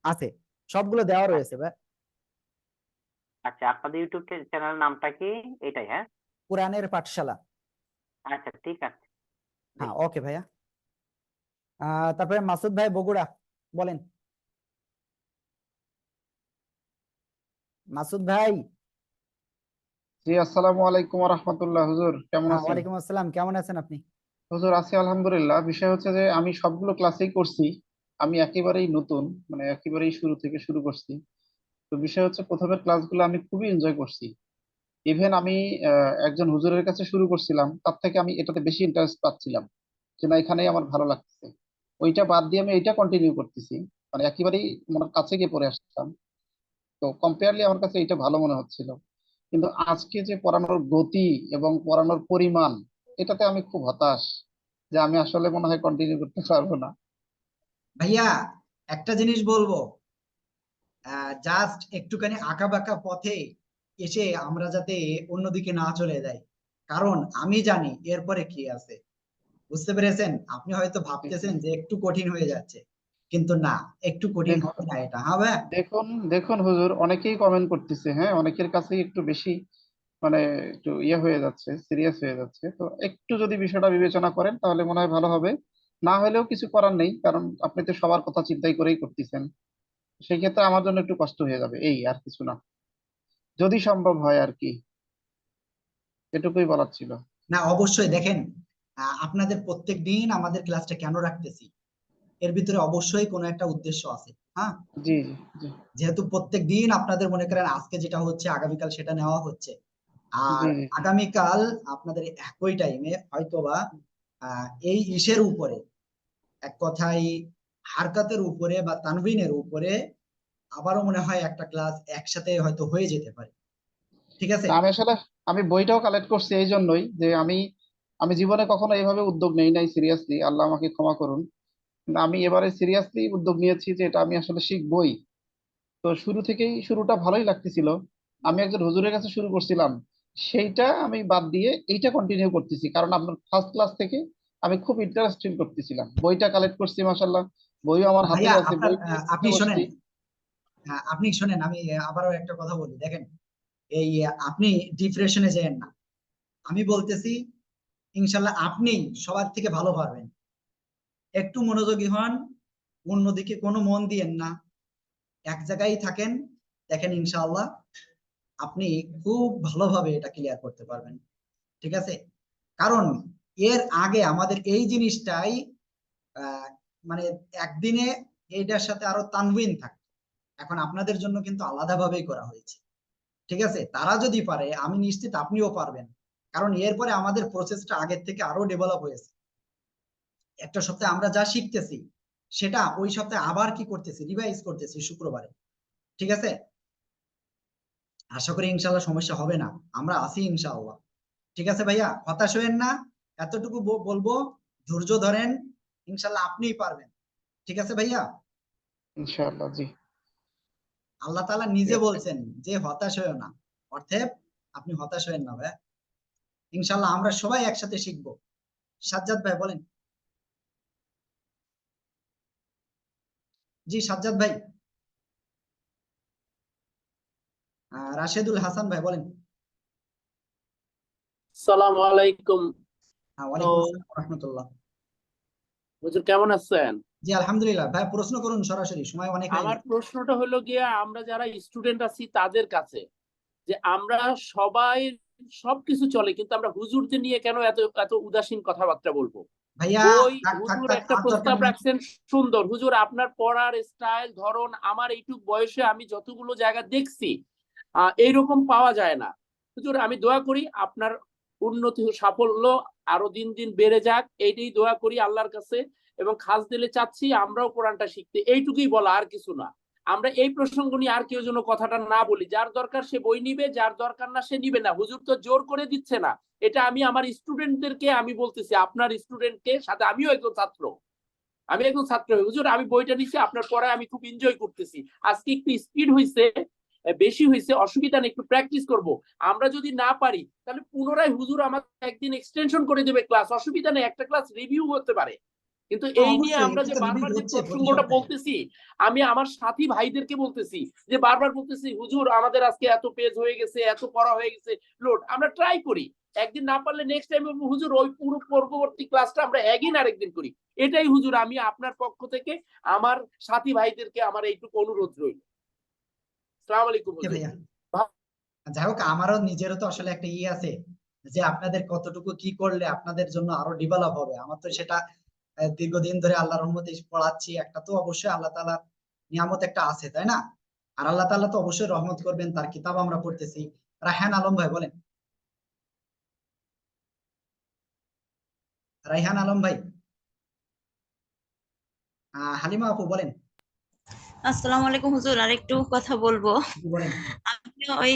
আছে, সবগুলো দেওয়া রয়েছে ভাই। আচ্ছা, আপনাদের ইউটিউব চ্যানেল নামটা কি? এটাই, হ্যাঁ? কোরআনের পাঠশালা। আচ্ছা, ঠিক আছে। হ্যাঁ, ওকে ভাইয়া। তারপরে মাসুদ ভাই বগুড়া, বলেন। মাসুদ ভাই। জি, আসসালামু আলাইকুম ওয়া রাহমাতুল্লাহ। হুজুর কেমন হ্যাঁ, আছেন? ওয়ালাইকুম আসসালাম, কেমন আছেন আপনি? হুজুর আছি আলহামদুলিল্লাহ। বিষয় হচ্ছে যে আমি সবগুলো ক্লাসেই করছি, আমি একেবারেই নতুন, মানে একেবারেই শুরু থেকে শুরু করছি। তো বিষয় হচ্ছে প্রথমের ক্লাসগুলো আমি খুবই এনজয় করছি। ইভেন আমি একজন হুজুরের কাছে শুরু করছিলাম, তার থেকে আমি এটাতে বেশি ইন্টারেস্ট পাচ্ছিলাম, যে না এখানেই আমার ভালো লাগতেছে। ওইটা বাদ দিয়ে আমি এইটা কন্টিনিউ করতেছি, মানে একেবারেই আমার কাছে গিয়ে পড়ে আসতাম। তো কম্পেয়ারলি আমার কাছে এটা ভালো মনে হচ্ছিল। কিন্তু আজকে যে পড়ানোর গতি এবং পড়ানোর পরিমাণ, এটাতে আমি খুব হতাশ, যে আমি আসলে মনে হয় কন্টিনিউ করতে পারবো না। ভাইয়া একটা জিনিস বলবো, জাস্ট একটুখানি আঁকা বাঁকা পথে এসে আমরা যাতে অন্যদিকে না চলে যাই, কারণ আমি জানি এরপরে কি আছে। বুঝতে পেরেছেন? আপনি হয়তো ভাবতেছেন যে একটু কঠিন হয়ে যাচ্ছে, কিন্তু না, একটু কঠিন দেখ- হবে না এটা। হ্যাঁ ভাইয়া, দেখুন দেখুন হুজুর, অনেকেই কমেন্ট করতেছে, হ্যাঁ, অনেকের কাছেই একটু বেশি, মানে একটু ইয়ে হয়ে যাচ্ছে, সিরিয়াস হয়ে যাচ্ছে। তো একটু যদি বিষয়টা বিবেচনা করেন তাহলে মনে হয় ভালো হবে। না হলেও কিছু করার নেই, কারণ আপনি তো সবার কথা চিন্তাই করেই করতেছেন। সেই ক্ষেত্রে আমার জন্য একটু কষ্ট হয়ে যাবে, এই আর কিছু না, যদি সম্ভব হয় আর কি, এটুকুই বলার ছিল। না অবশ্যই দেখেন, আপনাদের প্রত্যেক দিন আমাদের ক্লাসটা কেন রাখতেছি, এর ভিতরে অবশ্যই কোনো একটা উদ্দেশ্য আছে। হ্যাঁ, জি জি জি যেহেতু প্রত্যেক দিন আপনাদের মনে করেন আজকে যেটা হচ্ছে আগামীকাল সেটা নেওয়া হচ্ছে, আর জি জি আগামীকাল আপনাদের একই টাইমে হয়তোবা এই ইসের উপরে, এক কথায় হারকাতের উপরে বা তানভিনের উপরে আবারও মনে হয় একটা ক্লাস একসাথে হয়তো হয়ে যেতে পারে। ঠিক আছে? তা আমি আসলে, আমি বইটাও কালেক্ট করছি এই জন্যই যে আমি আমি জীবনে কখনো এইভাবে উদ্যোগ নেই নাই সিরিয়াসলি, আল্লাহ আমাকে ক্ষমা করুন। কিন্তু আমি এবারে সিরিয়াসলি উদ্যোগ নিয়েছি যে এটা আমি আসলে শিখবই। তো শুরু থেকেই শুরুটা ভালোই লাগতেছিল। আমি একজন হুজুরের কাছে শুরু করছিলাম, সেইটা আমি বাদ দিয়ে এইটা কন্টিনিউ করতেছি, কারণ আপনার ফার্স্ট ক্লাস থেকে আমি খুব ইন্টারেস্ট ফিল করতেছিলাম। বইটা কালেক্ট করছি মাশাল্লাহ, বইও আমার ভাইয়া হাতেই আছে, আপনার বই নিয়ে আপনি পড়তে শোনেন, বসছি। আপনি শোনেন, আমি আবারও একটা কথা বলি। দেখেন, এই আপনি ডিপ্রেশনে যেয়েন না। আমি বলতেছি ইনশাল্লাহ আপনি সবার থেকে ভালো পারবেন। একটু মনোযোগী হন, অন্যদিকে কোনো মন দিয়েন না, এক জায়গায় থাকেন। দেখেন ইনশাআল্লাহ আপনি খুব ভালোভাবে এটা ক্লিয়ার করতে পারবেন। ঠিক আছে? কারণ এর আগে আমাদের এই জিনিসটাই আহ মানে একদিনে এইটার সাথে আরো তানভিন থাকে, এখন আপনাদের জন্য কিন্তু আলাদাভাবেই করা হয়েছে। ঠিক আছে? তারা যদি পারে আমি নিশ্চিত আপনিও পারবেন, কারণ এরপরে আমাদের প্রসেসটা আগের থেকে আরো ডেভেলপ হয়েছে। একটা সপ্তাহে আমরা যা শিখতেছি সেটা ওই সপ্তাহে আবার কি করতেছি, রিভাইজ করতেছি শুক্রবারে। ঠিক আছে? আশা করি ইনশাল্লাহ সমস্যা হবে না, আমরা আছি ইনশাআল্লাহ। ঠিক আছে ভাইয়া, হতাশ হয়েন না, এতটুকু বলবো, ধৈর্য ধরেন, ইনশাল্লাহ আপনিই পারবেন। ঠিক আছে ভাইয়া? ইনশাআল্লাহ, জি। আল্লাহ তাআলা নিজে বলছেন যে হতাশ হয়েও না, অর্থাৎ আপনি হতাশ হয়েন না ভাইয়া, ইনশাল্লাহ আমরা সবাই একসাথে শিখবো। সাজ্জাদ ভাই বলেন। জি সাজ্জাদ ভাই। রাশেদুল হাসান ভাই বলেন। আসসালামু আলাইকুম। ওয়ালাইকুম আসসালাম ওয়া রাহমাতুল্লাহ। হুজুর কেমন আছেন? জি আলহামদুলিল্লাহ। ভাই প্রশ্ন করুন সরাসরি, সময় অনেক হয়ে আমার গেছে। প্রশ্নটা হলো গিয়ে আমরা যারা স্টুডেন্ট আছি তাদের কাছে, যে আমরা সবাই সবকিছু চলে কিন্তু আমরা হুজুরদের নিয়ে কেন এত এত উদাসীন কথাবার্তা বলবো? ভাইয়া ওই থাক থাক হুজুর থাক, একটা আর দরকার প্রস্তাব নেই। রাখছেন সুন্দর। হুজুর আপনার পড়ার স্টাইল ধরন আমার এইটুক বয়সে আমি যতগুলো জায়গা দেখছি এইরকম পাওয়া যায় না। হুজুর আমি দোয়া করি আপনার উন্নতি সাফল্য আরো দিন দিন বেড়ে যাক, এইটাই দোয়া করি আল্লাহর কাছে, এবং খাস দিলে চাচ্ছি আমরাও কোরআনটা শিখতে। এইটুকুই বলা, আর কিছু না। আমরা এই প্রসঙ্গ নিয়ে আর কেউ যেন কথাটা না বলি। যার দরকার সে বই নিবে, যার দরকার না সে নিবে না। হুজুর তো জোর করে দিচ্ছে না। এটা আমি আমার স্টুডেন্টদেরকে আমি বলতেছি, আপনার স্টুডেন্টকে সাথে আমিও একজন ছাত্র। আমি একজন ছাত্র, হুজুর আমি বইটা নিচ্ছি, আপনার পড়ায় আমি খুব এনজয় করতেছি। আজকে একটু স্পিড হয়েছে, বেশি হয়েছে, অসুবিধা নেই, একটু প্র্যাকটিস করব। আমরা যদি না পারি তাহলে পুনরায় হুজুর আমাকে একদিন এক্সটেনশন করে দেবে ক্লাস, অসুবিধা নেই, একটা ক্লাস রিভিউ হতে পারে। কিন্তু এই নিয়ে অবশ্যই আমরা এটা যে তো রিভিউ বারবার যে হচ্ছে প্রতি প্রসঙ্গটা সপ্তাহে। বলতেছি, আমি আমার সাথী ভাইদেরকে বলতেছি যে বারবার বলতেছি, হুজুর আমাদের আজকে এত পেজ হয়ে গেছে, এত পড়া হয়ে গেছে, লোড। আমরা ট্রাই করি, একদিন না পারলে নেক্সট টাইম হুজুর ওই পুরো পরবর্তী ক্লাসটা আমরা একদিন আরেকদিন করি। এটাই হুজুর আমি আপনার পক্ষ থেকে আমার সাথী ভাইদেরকে আমার এইটুকু অনুরোধ রইল। আসসালামু আলাইকুম ওকে হুজুর। ভাইয়া, যাই হোক আমারও নিজেরও তো আসলে একটা আছে যে আপনাদের কতটুকু কি করলে আপনাদের জন্য আরো ডেভেলপ হবে। আমার তো সেটা দীর্ঘদিন ধরে আল্লাহর রহমতে পড়াচ্ছি, একটা তো অবশ্যই আল্লাহ তাআলার নিয়ামত একটা আছে, তাই না? আর আল্লাহ তাআলা তো অবশ্যই রহমত করবেন, তার কিতাব আমরা পড়তেছি। রায়হান আলম ভাই বলেন। রায়হান আলম ভাই, হালিমা আপু বলেন। আসসালামু আলাইকুম হুজুর, আরেকটু কথা বলবো। জি, বলেন। আমি ওই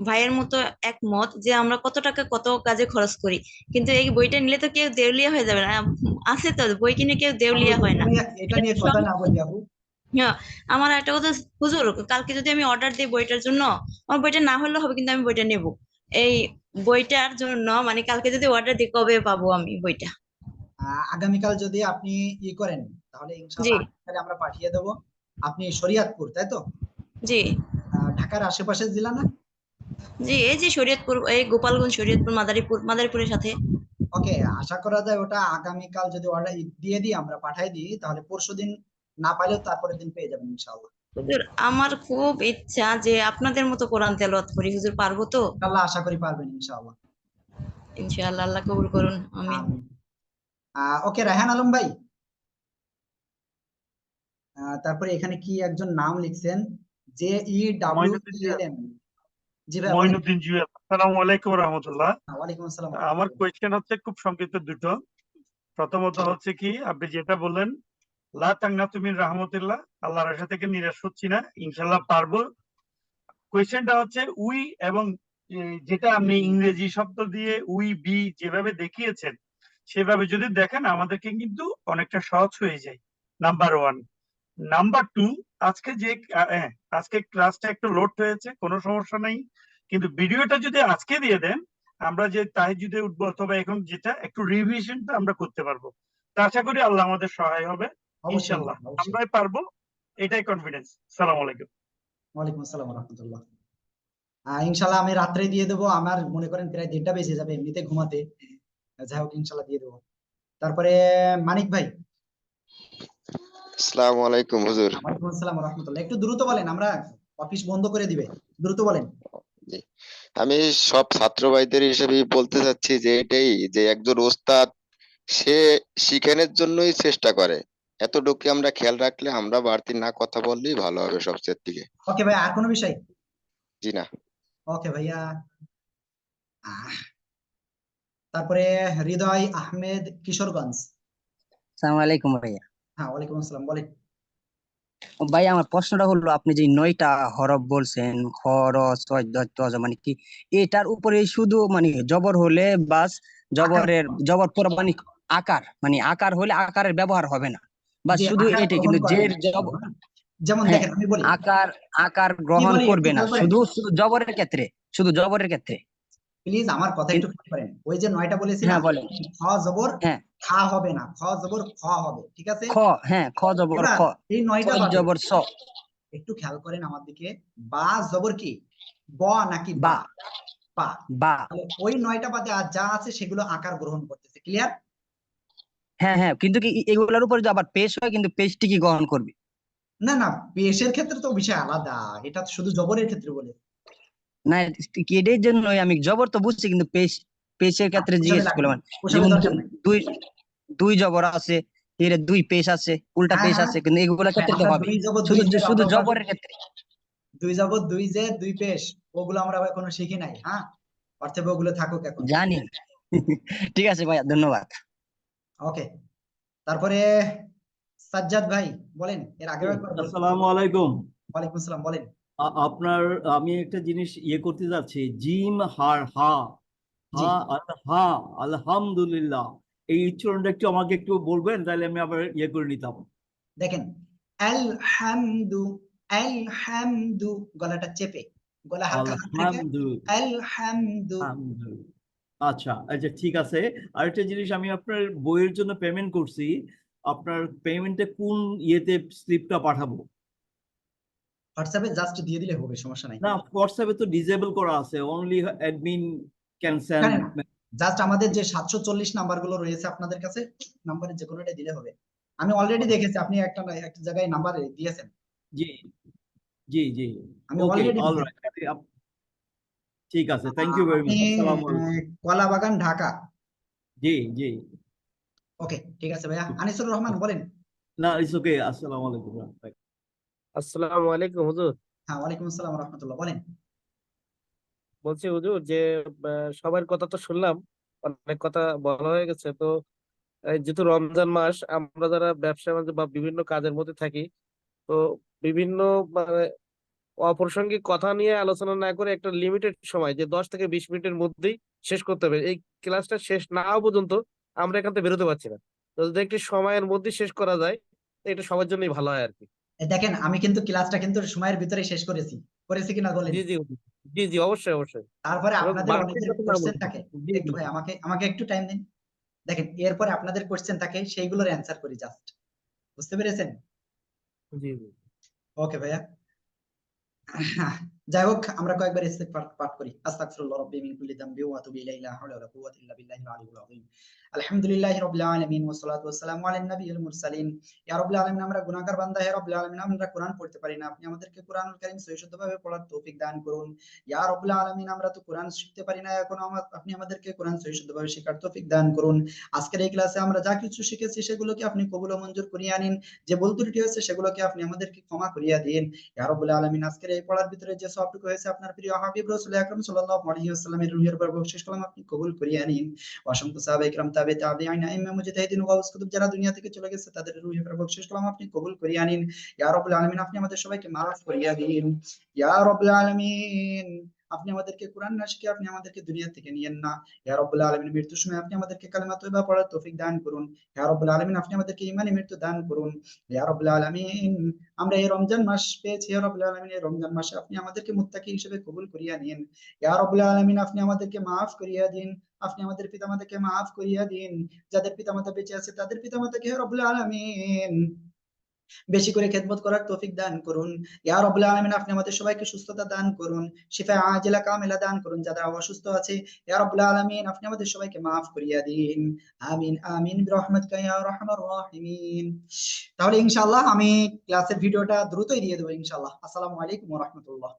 ভাইয়ের মতো একমত যে আমরা কত টাকা কত কাজে খরচ করি, কিন্তু এই বইটা নিলে তো কেউ দেউলিয়া হয়ে যাবে না। আছে তো, বই কিনে কেউ দেউলিয়া হয় না। এটা নিয়ে কথা না বলি আপু। হ্যাঁ, আমার একটা কথা হুজুর, কালকে যদি আমি অর্ডার দিই বইটার জন্য, আমার বইটা না হলেও হবে, কিন্তু আমি বইটা নেব। এই বইটার জন্য মানে কালকে যদি অর্ডার দিই, কবে পাবো আমি বইটা? আগামীকাল যদি আপনি করেন তাহলে জি ইনশাআল্লাহ আগামীকালে আমরা পাঠিয়ে দেবো। আপনি শরীয়তপুর, তাই তো? জি ঢাকার আশেপাশের জেলা না? জি, এই যে শরীয়তপুর, এই গোপালগঞ্জ, শরীয়তপুর, মাদারীপুরের সাথে। ওকে, আশা করা যায় ওটা আগামীকাল যদি অর্ডার দিয়ে দিই, আমরা পাঠাই দিই, তাহলে পরশুদিন না পাইলেও তারপরের দিন পেয়ে যাবেন ইনশাআল্লাহ। হুজুর আমার খুব ইচ্ছা যে আপনাদের মতো কোরআন তেলাওয়াত করি, হুজুর পারবো তো? ইনশাআল্লাহ আশা করি পারবেন ইনশাআল্লাহ। ইনশাআল্লাহ, আল্লাহ কবুল করুন, আমিন। আমিন। ওকে রায়হান আলম ভাই, তারপরে এখানে কি একজন নাম লিখছেন, JEWELM। জি ভাই বলেন। মঈনুদ্দিন জুয়েল, আসসালামু আলাইকুম রহমতুল্লাহ। ওয়ালাইকুম আসসালাম। আমার কোয়েশ্চেন হচ্ছে খুব সংক্ষিপ্ত দুটো। প্রথমত হচ্ছে কি, আপনি যেটা বললেন লা তাকনাতু মিন রাহমাতিল্লাহ, আল্লাহর আশা থেকে নিরাশ হচ্ছি না, ইনশাল্লাহ পারবো। কোয়েশ্চেনটা হচ্ছে উই এবং যেটা আপনি ইংরেজি শব্দ দিয়ে উই বি যেভাবে দেখিয়েছেন সেভাবে যদি দেখেন আমাদেরকে কিন্তু অনেকটা সহজ হয়ে যায়, নাম্বার ওয়ান। নাম্বার টু, আজকে যে আজকে ক্লাসটা একটু লোড হয়েছে, কোনো সমস্যা নাই, কিন্তু ভিডিওটা যদি আজকে দিয়ে দেন আমরা যে তাহাজ্জুদে উঠবো অথবা এখন যেটা একটু রিভিশনটা আমরা করতে পারবো। তা আশা করি আল্লাহ আমাদের সহায় হবে, অবশ্যই ইনশাল্লাহ অবশ্যই। আমরাই পারবো, এটাই কনফিডেন্স। সালাম আলাইকুম। ওয়ালাইকুম আসসালাম রহমতুল্লাহ। ইনশাল্লাহ আমি রাত্রে দিয়ে দেবো, আমার মনে করেন প্রায় 1:30টা বেজে যাবে এমনিতে ঘুমাতে। যাই হোক ইনশাল্লাহ দিয়ে দেবো। তারপরে মানিক ভাই। আসসালামু আলাইকুম হুজুর। ওয়ালাইকুম আসসালাম রহমতুল্লাহ। একটু দ্রুত বলেন, আমরা অফিস বন্ধ করে দিবে, দ্রুত বলেন। জি, আমি সব ছাত্র ভাইদের হিসেবে বলতে চাচ্ছি যে এটাই, যে একজন ওস্তাদ সে শিখানোর জন্যই চেষ্টা করে, এতটুকু আমরা খেয়াল রাখলে, আমরা বাড়তি না কথা বললেই ভালো হবে সবচেয়ে থেকে। ওকে ভাই, আর কোনো বিষয়? জি না। ওকে ভাইয়া। তারপরে হৃদয় আহমেদ, কিশোরগঞ্জ। আসসালামু আলাইকুম ভাইয়া। হ্যাঁ ওয়ালাইকুম আসসালাম, বলেন। ভাই আমার প্রশ্নটা হলো, আপনি যে 9টা হরফ বলছেন, খ র ছ জ ট জ, মানে কি এটার উপরে শুধু মানে জবর হলে বাস, জবর পর মানে আকার হলে আকারের ব্যবহার হবে না, বাস যে শুধু আকার এটাই, গ্রহণ কিন্তু করবে জের না। জবর, যেমন হ্যাঁ দেখেন আমি বলি, আকার কি গ্রহণ বলি একটু করবে না, খেয়াল করেন, শুধু জবরের ক্ষেত্রে, শুধু জবরের ক্ষেত্রে। প্লিজ আমার কথা একটু খেয়াল করেন। ওই যে 9টা বলেছি না, হ্যাঁ বলেন। খ জবর হ্যাঁ খা হবে না, খ জবর খ হবে, ঠিক আছে? খ, হ্যাঁ খ জবর এবার খ, এই 9টা ছ বাদে জবর ছ। একটু খেয়াল করেন আমার দিকে, বা জবর কি, ব নাকি বা, বা? বা। বা, তাহলে ওই 9টা বাদে আর যা আছে সেগুলো আকার গ্রহণ করতেছে, ক্লিয়ার? হ্যাঁ হ্যাঁ, কিন্তু কি এগুলোর উপরে যে আবার পেশ হয়, কিন্তু পেশটি কি গ্রহণ করবে? না না, পেশের ক্ষেত্রে তো বিষয় আলাদা, এটা তো শুধু জবরের ক্ষেত্রে বলে। না, এটার জন্যই আমি জবর তো বুঝছি, কিন্তু পেশের ক্ষেত্রে ওসবে জিজ্ঞেস লাগবে করলাম। না, ওসবে যেমন দরকার নাই। দুই দুই জবর আছে, এর দুই পেশ আছে, উল্টা হ্যাঁ পেশ হ্যাঁ আছে, কিন্তু এগুলোর ক্ষেত্রে তো আমরা হবে, দুই জবর দুই শুধু জের শুধু আমরা জবরের ক্ষেত্রে। দুই জবর দুই জে দুই পেশ, ওগুলো আমরা এখনো শিখি নাই। হ্যাঁ, অর্থে ওগুলো থাকুক এখন। জানি। ঠিক আছে ভাইয়া, ধন্যবাদ। ওকে, তারপরে সাজ্জাদ ভাই বলেন, এর আগেও একবার বলেছেন। আসসালামু আলাইকুম। ওয়ালাইকুম আসসালাম, বলেন। আপনার আমি একটা জিনিস করতে যাচ্ছি, জিম হার হা জি, হা আলহামদুলিল্লাহ, এই উচ্চারণটা একটু আমাকে একটু বলবেন, তাহলে আমি আবার করে নিতাম। দেখেন আলহামদু, আলহামদু, গলাটা চেপে, গলা হালকা হাত থাকে, আলহামদু আলহামদু। হামদু। আচ্ছা আচ্ছা, ঠিক আছে। আরেকটা জিনিস, আমি আপনার বইয়ের জন্য পেমেন্ট করছি, আপনার পেমেন্টে কোন স্লিপটা পাঠাবো? হোয়াটসঅ্যাপে জাস্ট দিয়ে দিলে হবে, সমস্যা নাই। না, হোয়াটসঅ্যাপে তো ডিসেবল করা আছে, অনলি অ্যাডমিন ক্যান সেন্ড। জানেন, জাস্ট আমাদের যে 740 নাম্বারগুলো রয়েছে আপনাদের কাছে, নাম্বারে যে কোনোটা দিলে হবে। আমি অলরেডি দেখেছি আপনি একটা জায়গায় নাম্বার দিয়েছেন। জি জি জি, আমি ওকে, অলরেডি অলরাইট, ঠিক আছে, থ্যাংক ইউ ভেরি আপনি মাচ, আসসালামু আলাইকুম। কলাবাগান, ঢাকা। জি জি, ওকে, ঠিক আছে ভাইয়া। আনিসুর রহমান বলেন। না, ইটস ওকে, আসসালামু আলাইকুম। আসসালামু আলাইকুম হুজুর। হ্যাঁ, ওয়ালাইকুম আসসালাম রহমতুল্লাহ, বলেন। বলছি হুজুর যে সবার কথা তো শুনলাম, অনেক কথা বলা হয়ে গেছে। তো যেহেতু রমজান মাস, আমরা যারা ব্যবসা বাণিজ্য বা বিভিন্ন কাজের মধ্যে থাকি, তো বিভিন্ন মানে অপ্রাসঙ্গিক কথা নিয়ে আলোচনা না করে একটা লিমিটেড সময়, যে 10 থেকে 20 মিনিটের মধ্যেই শেষ করতে হবে, এই ক্লাসটা শেষ না হওয়া পর্যন্ত আমরা এখান থেকে বেরোতে পারছি না। তো যদি একটি সময়ের মধ্যে শেষ করা যায়, তো এটা সবার জন্যই ভালো হয় আর কি। দেখেন, আমি কিন্তু ক্লাসটা কিন্তু সময়ের ভিতরে শেষ করেছি, কিনা বলেন। জি জি হুজুর। জি জি, অবশ্যই অবশ্যই। তারপরে এবং আপনাদের বাড়তি অনেকের কথা না কোশ্চেন বলছি। থাকে। জি একটু জি। ভাই আমাকে আমাকে একটু টাইম দিন। দেখেন, এরপরে আপনাদের কোশ্চেন থাকে, সেইগুলোর অ্যান্সার করি জাস্ট। বুঝতে পেরেছেন? জি জি। ওকে ভাইয়া। যাই হোক, আমরা কয়েকবার ইস্তিগফার পাঠ করি। আস্তাগফিরুল্লাহ রাব্বি মিন কুল্লি যামবি ওয়া আতুবু ইলাইহি, লা হাওলা ওয়ালা কুওয়াতা ইল্লা বিল্লাহিল আলিয়্যিল আযীম। আলহামদুলিল্লাহি রাব্বিল আলামিন ওয়াস সালাতু ওয়াস সালামু আলান নাবিয়্যিল মুরসালিন। ইয়া রাব্বিল আলামিন, আমরা গুনাহগার বান্দা, হে রাব্বিল আলামিন, আমরা কোরআন পড়তে পারি না, আপনি আমাদেরকে কোরআনুল কারীম সহি শুদ্ধভাবে পড়ার তৌফিক দান করুন। ইয়া রাব্বিল আলামিন, আমরা তো কোরআন শিখতে পারি না, এখন আপনি আমাদেরকে কোরআন সহি শুদ্ধভাবে শেখার তৌফিক দান করুন। আজকের এই ক্লাসে আমরা যা কিছু শিখেছি সেগুলোকে আপনি কবুল ও মঞ্জুর করিয়া নিন। যে ভুল ত্রুটি হয়েছে সেগুলোকে আপনি আমাদেরকে ক্ষমা করিয়া দিন। ইয়া রাব্বুল আলামিন, আজকের এই পড়ার ভিতরে যে সবটুকু হয়েছে আপনার প্রিয় হাবিব রাসূল আকরাম সাল্লাল্লাহু আলাইহি ওয়াসাল্লামের রূহের উপর বকশিশ করলাম, আপনি কবুল করিয়া নিন। অসংখ্য সাহাবায়ে কিরাম, তাবে তাবেঈন, আইম্মা মুজতাহিদিন, গাউস কুতুব যারা দুনিয়া থেকে চলে গেছে, তাদের রূহের উপর বকশিশ করলাম, আপনি কবুল করিয়া নিন। ইয়া রাব্বুল আলামিন, আপনি আমাদের সবাইকে মাফ করিয়া দিন। ইয়া রাব্বুল আলামিন, আপনি আমাদেরকে কোরআন না শিখিয়ে আপনি আমাদেরকে দুনিয়া থেকে নিয়েন না। ইয়া রাব্বুল আলামিন, মৃত্যুর সময় আপনি আমাদেরকে কালিমা তয়্যিবা পড়ার তৌফিক দান করুন। ইয়া রাব্বুল আলামিন, আপনি আমাদেরকে ঈমানে মৃত্যু দান করুন। ইয়া রাব্বুল আলামিন, আমরা এই রমজান মাস পেয়েছি, ইয়া রাব্বুল আলামিন, এই রমজান মাসে আপনি আমাদেরকে মুত্তাকি হিসেবে কবুল করিয়া নিন। ইয়া রাব্বুল আলামিন, আপনি আমাদেরকে মাফ করিয়া দিন। আপনি আমাদের পিতামাতাকে মাফ করিয়া দিন। যাদের পিতামাতা বেঁচে আছে তাদের পিতামাতাকে হে রাব্বুল আলামিন বেশি করে খেদমত করার তৌফিক দান করুন। ইয়া রাব্বুল আলামিন, আপনি আমাদের সবাইকে সুস্থতা দান করুন, শিফা আজিলা কামিলা দান করুন। যারা অসুস্থ আছে, ইয়া রাব্বুল আলামিন, আপনি আমাদের সবাইকে মাফ করিয়া দিন। আমিন আমিন বিরহমাতিকা ইয়া আরহামার রাহিমিন। তাহলে ইনশাআল্লাহ আমি ক্লাসের ভিডিওটা দ্রুতই দিয়ে দেবো ইনশাআল্লাহ। আসসালামু আলাইকুম ওয়া রাহমাতুল্লাহ।